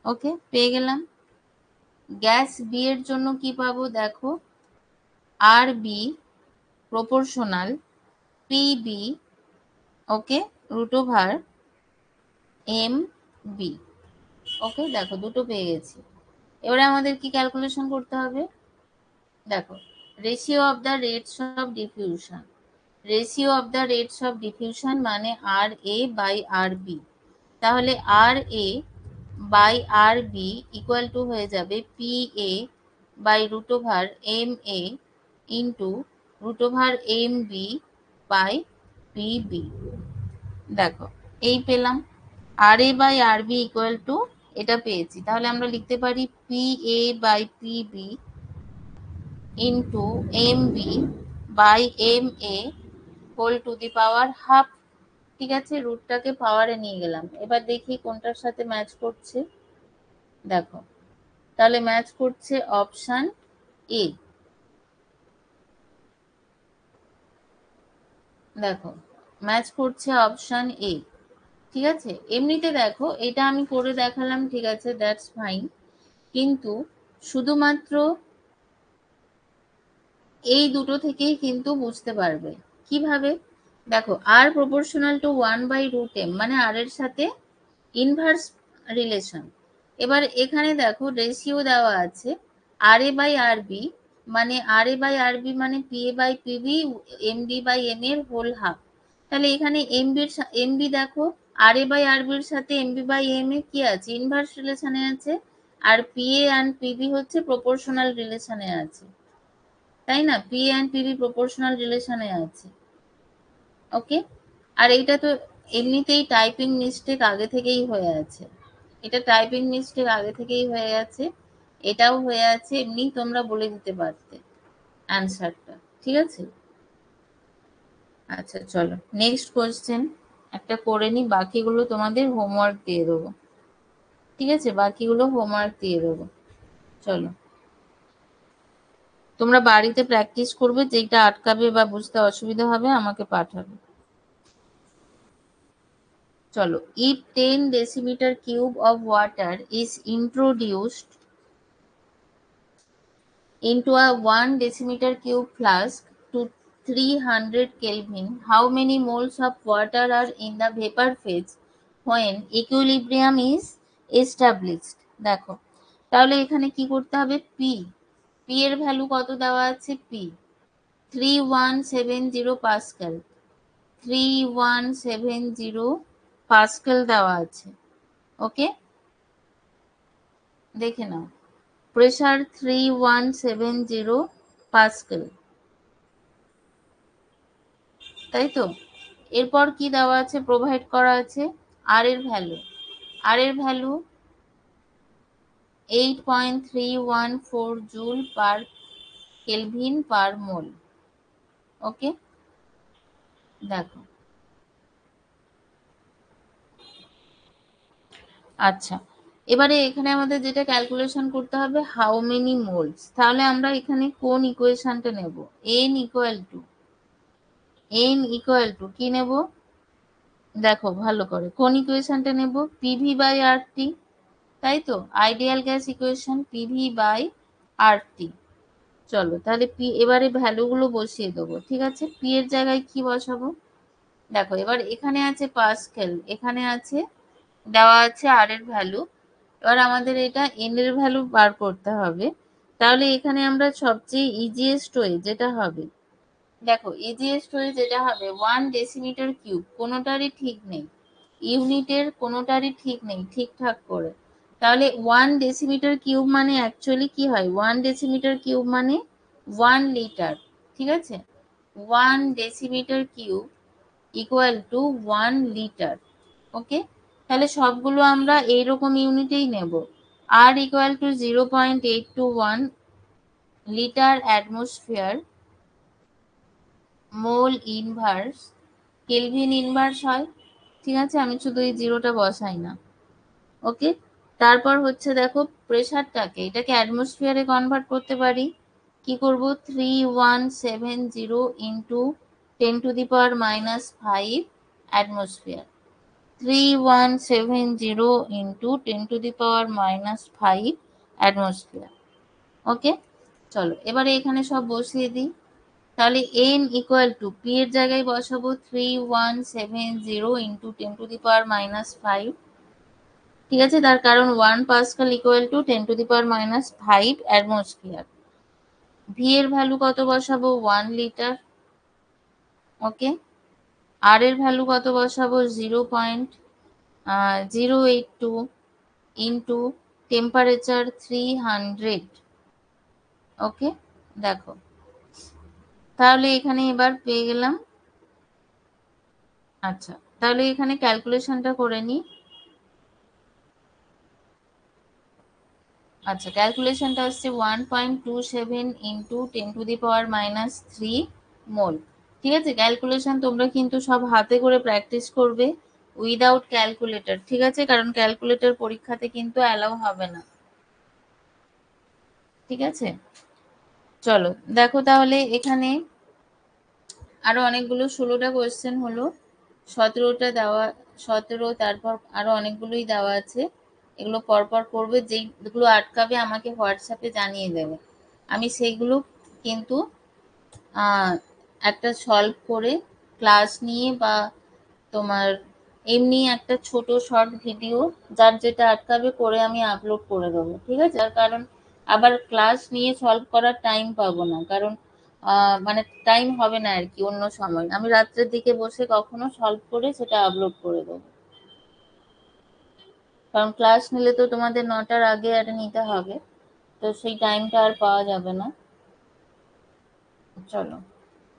okay পেয়ে গেলাম। গ্যাস বি এর জন্য কি পাবো, দেখো RB proportional PB, ওকে, রুট ওভার MB। ওকে, দেখো দুটো পেয়ে গেছি। এবারে আমাদের কি ক্যালকুলেশন করতে হবে? দেখো, ratio of the rates of diffusion, ratio of the rates of diffusion মানে RA বাই RB। তাহলে RA by RB equal to হয়ে যাবে PA by root over MA into root over MB by PB। দেখো, এই পেলাম RA by RB equal to এটা পেয়েছি। তাহলে আমরা লিখতে পারি PA by PB into MB by MA whole to the power half. ঠিক আছে, রুটটাকে পাওয়ারে নিয়ে গেলাম। এবার দেখি কোনটার সাথে ম্যাচ করছে। দেখো, তাহলে ম্যাচ করছে অপশন এ। দেখো, ম্যাচ করছে অপশন এ। ঠিক আছে, এমনিতে দেখো এটা আমি করে দেখালাম, ঠিক আছে, দ্যাটস ফাইন। কিন্তু শুধুমাত্র এই দুটো থেকেই কিন্তু বুঝতে পারবে। কিভাবে? দেখো, আর প্রপোর্শনাল টু 1/√m মানে আর এর সাথে ইনভার্স রিলেশন। এবার এখানে দেখো রেশিও দেওয়া আছে RA বাই RB, মানে RA বাই RB মানে PA by PB MB by M এর হোল হাফ। তাহলে এখানে MB দেখো RA বাই RB এর সাথে MB বাই M এ কি আছে? ইনভার্স রিলেশনে আছে। আর PA অ্যান্ড PB হচ্ছে প্রপোর্শনাল রিলেশনে আছে, তাই না? PA অ্যান্ড PB প্রপোর্শনাল রিলেশনে আছে। ওকে, আর এইটা তো এমনিতেই টাইপিং মিস্টেক আগে থেকেই হয়ে আছে, এটা টাইপিং মিস্টেক আগে থেকেই হয়ে গেছে, এটাও হয়ে আছে, এমনি তোমরা বলে দিতে পারতে অ্যান্সারটা। ঠিক আছে, আচ্ছা চলো নেক্সট কোয়েশ্চেন একটা করে নি, বাকিগুলো তোমাদের হোমওয়ার্ক দিয়ে দেবো। ঠিক আছে, বাকিগুলো হোমওয়ার্ক দিয়ে দেবো। চলো, তোমরা বাড়িতে প্র্যাকটিস করবে, যেটা আটকাবে বা বুঝতে অসুবিধা হবে আমাকে পাঠাবে। চলো, if 10 decimeter cube of water is introduced into a 1 decimeter cube flask to 300 Kelvin, how many moles of water are in the vapor phase when equilibrium is established? দেখো, তাহলে এখানে কি করতে হবে? P এর ভ্যালু কত দেওয়া আছে? P 3170 পাস্কেল, 3170 পাস্কেল দেওয়া আছে। ওকে, দেখে নাও, প্রেসার 3170 পাস্কেল, তাই তো? এরপর কি দেওয়া আছে? প্রোভাইড করা আছে আর এর ভ্যালু, আর এর value 8.314 joule per kelvin per mole. Okay, দেখো, আচ্ছা এবারে এখানে আমাদের যেটা ক্যালকুলেশন করতে হবে হাউ মেনি মোলস। তাহলে আমরা এখানে কোন ইকুয়েশনটা নেব? n ইকুয়াল টু কি নেব? দেখো ভালো করে, কোন ইকুয়েশনটা নেব? পিভি বাই আরটি, তাই তো? আইডিয়াল গ্যাস ইকুয়েশন, পিভি বাই আরটি। চলো তাহলে পি, এবারে ভ্যালুগুলো বসিয়ে দেবো। ঠিক আছে, পি এর জায়গায় কি বসাবো? দেখো, এবার এখানে আছে পাস্কেল, এখানে আছে দেওয়া আছে আর এর ভ্যালু। এবার আমাদের এটা এন এর ভ্যালু বার করতে হবে। তাহলে এখানে আমরা সবচেয়ে ইজিয়েস্ট ওয়ে যেটা হবে, দেখো ইজিয়েস্ট ওয়ে যেটা হবে 1 ডেসিমিটার কিউব, কোনোটারই ঠিক নেই, ইউনিটের কোনোটারই ঠিক নেই ঠিকঠাক করে। তাহলে 1 ডেসিমিটার কিউব মানে অ্যাকচুয়ালি কি হয়? 1 ডেসিমিটার কিউব মানে 1 লিটার। ঠিক আছে, 1 decimetre cube equal to 1 litre. Okay, তাহলে সবগুলো আমরা এইরকম ইউনিটেই নেব। R equal to 0.821 litre atmosphere mole inverse kelvin inverse হয়। ঠিক আছে, আমি শুধু এই জিরোটা বসাই না। ওকে, তারপর হচ্ছে দেখো প্রেসারটাকে, এটাকে অ্যাটমসফিয়ারে কনভার্ট করতে পারি। কি করব? 3170 ইন্টু 10⁻⁻5 অ্যাটমসফিয়ার, 3170 ইন্টু 10⁻⁻5 অ্যাটমসফিয়ার। ওকে, চলো এবারে এখানে সব বসিয়ে দিই। তাহলে n ইকুয়াল টু p এর জায়গায় বসাবো 3170 ইন্টু 10⁻⁻5। ঠিক আছে, তার কারণ 1 Pascal equal to 10⁻⁻5 atmosphere. V এর ভ্যালু কত বসাবো? 1 লিটার। ওকে। আর এর ভ্যালু কত বসাবো? 0.082 ইন্টু টেম্পারেচার 300। ওকে, দেখো তাহলে এখানে এবার পেয়ে গেলাম। আচ্ছা, তাহলে এখানে ক্যালকুলেশনটা করে নিই। আচ্ছা, ক্যালকুলেশনটা আসছে 1.27 ইন্টু 10⁻³ মোল। ঠিক আছে, ক্যালকুলেশন তোমরা কিন্তু সব হাতে করে প্র্যাকটিস করবে উইদাউট ক্যালকুলেটর। ঠিক আছে, কারণ ক্যালকুলেটর পরীক্ষাতে কিন্তু অ্যালাউ হবে না। ঠিক আছে, চলো দেখো তাহলে এখানে আরো অনেকগুলো 16টা কোয়েশ্চেন হলো, 17টা দেওয়া, 17, তারপর আরো অনেকগুলোই দেওয়া আছে। এগুলো পরপর করবে, যেগুলো আটকাবে আমাকে হোয়াটসঅ্যাপে জানিয়ে দেবে, আমি সেইগুলো কিন্তু একটা সলভ করে ক্লাস নিয়ে বা তোমার এমনি একটা ছোট শর্ট ভিডিও যার যেটা আটকাবে করে আমি আপলোড করে দেবো। ঠিক আছে, তার কারণ আবার ক্লাস নিয়ে সলভ করার টাইম পাবো না, কারণ মানে টাইম হবে না আর কি। অন্য সময় আমি রাত্রের দিকে বসে কখনো সলভ করে সেটা আপলোড করে দেবো, কারণ ক্লাস নিলে তো তোমাদের 9টার আগে আর নিতে হবে, তো সেই টাইমটা আর পাওয়া যাবে না। চলো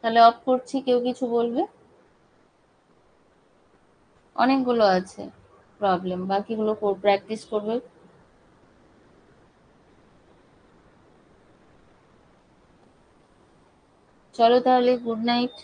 তাহলে অফ করছি, কেউ কিছু বলবে? অনেকগুলো আছে প্রবলেম, বাকিগুলো প্র্যাকটিস করবে। চলো তাহলে, গুড নাইট।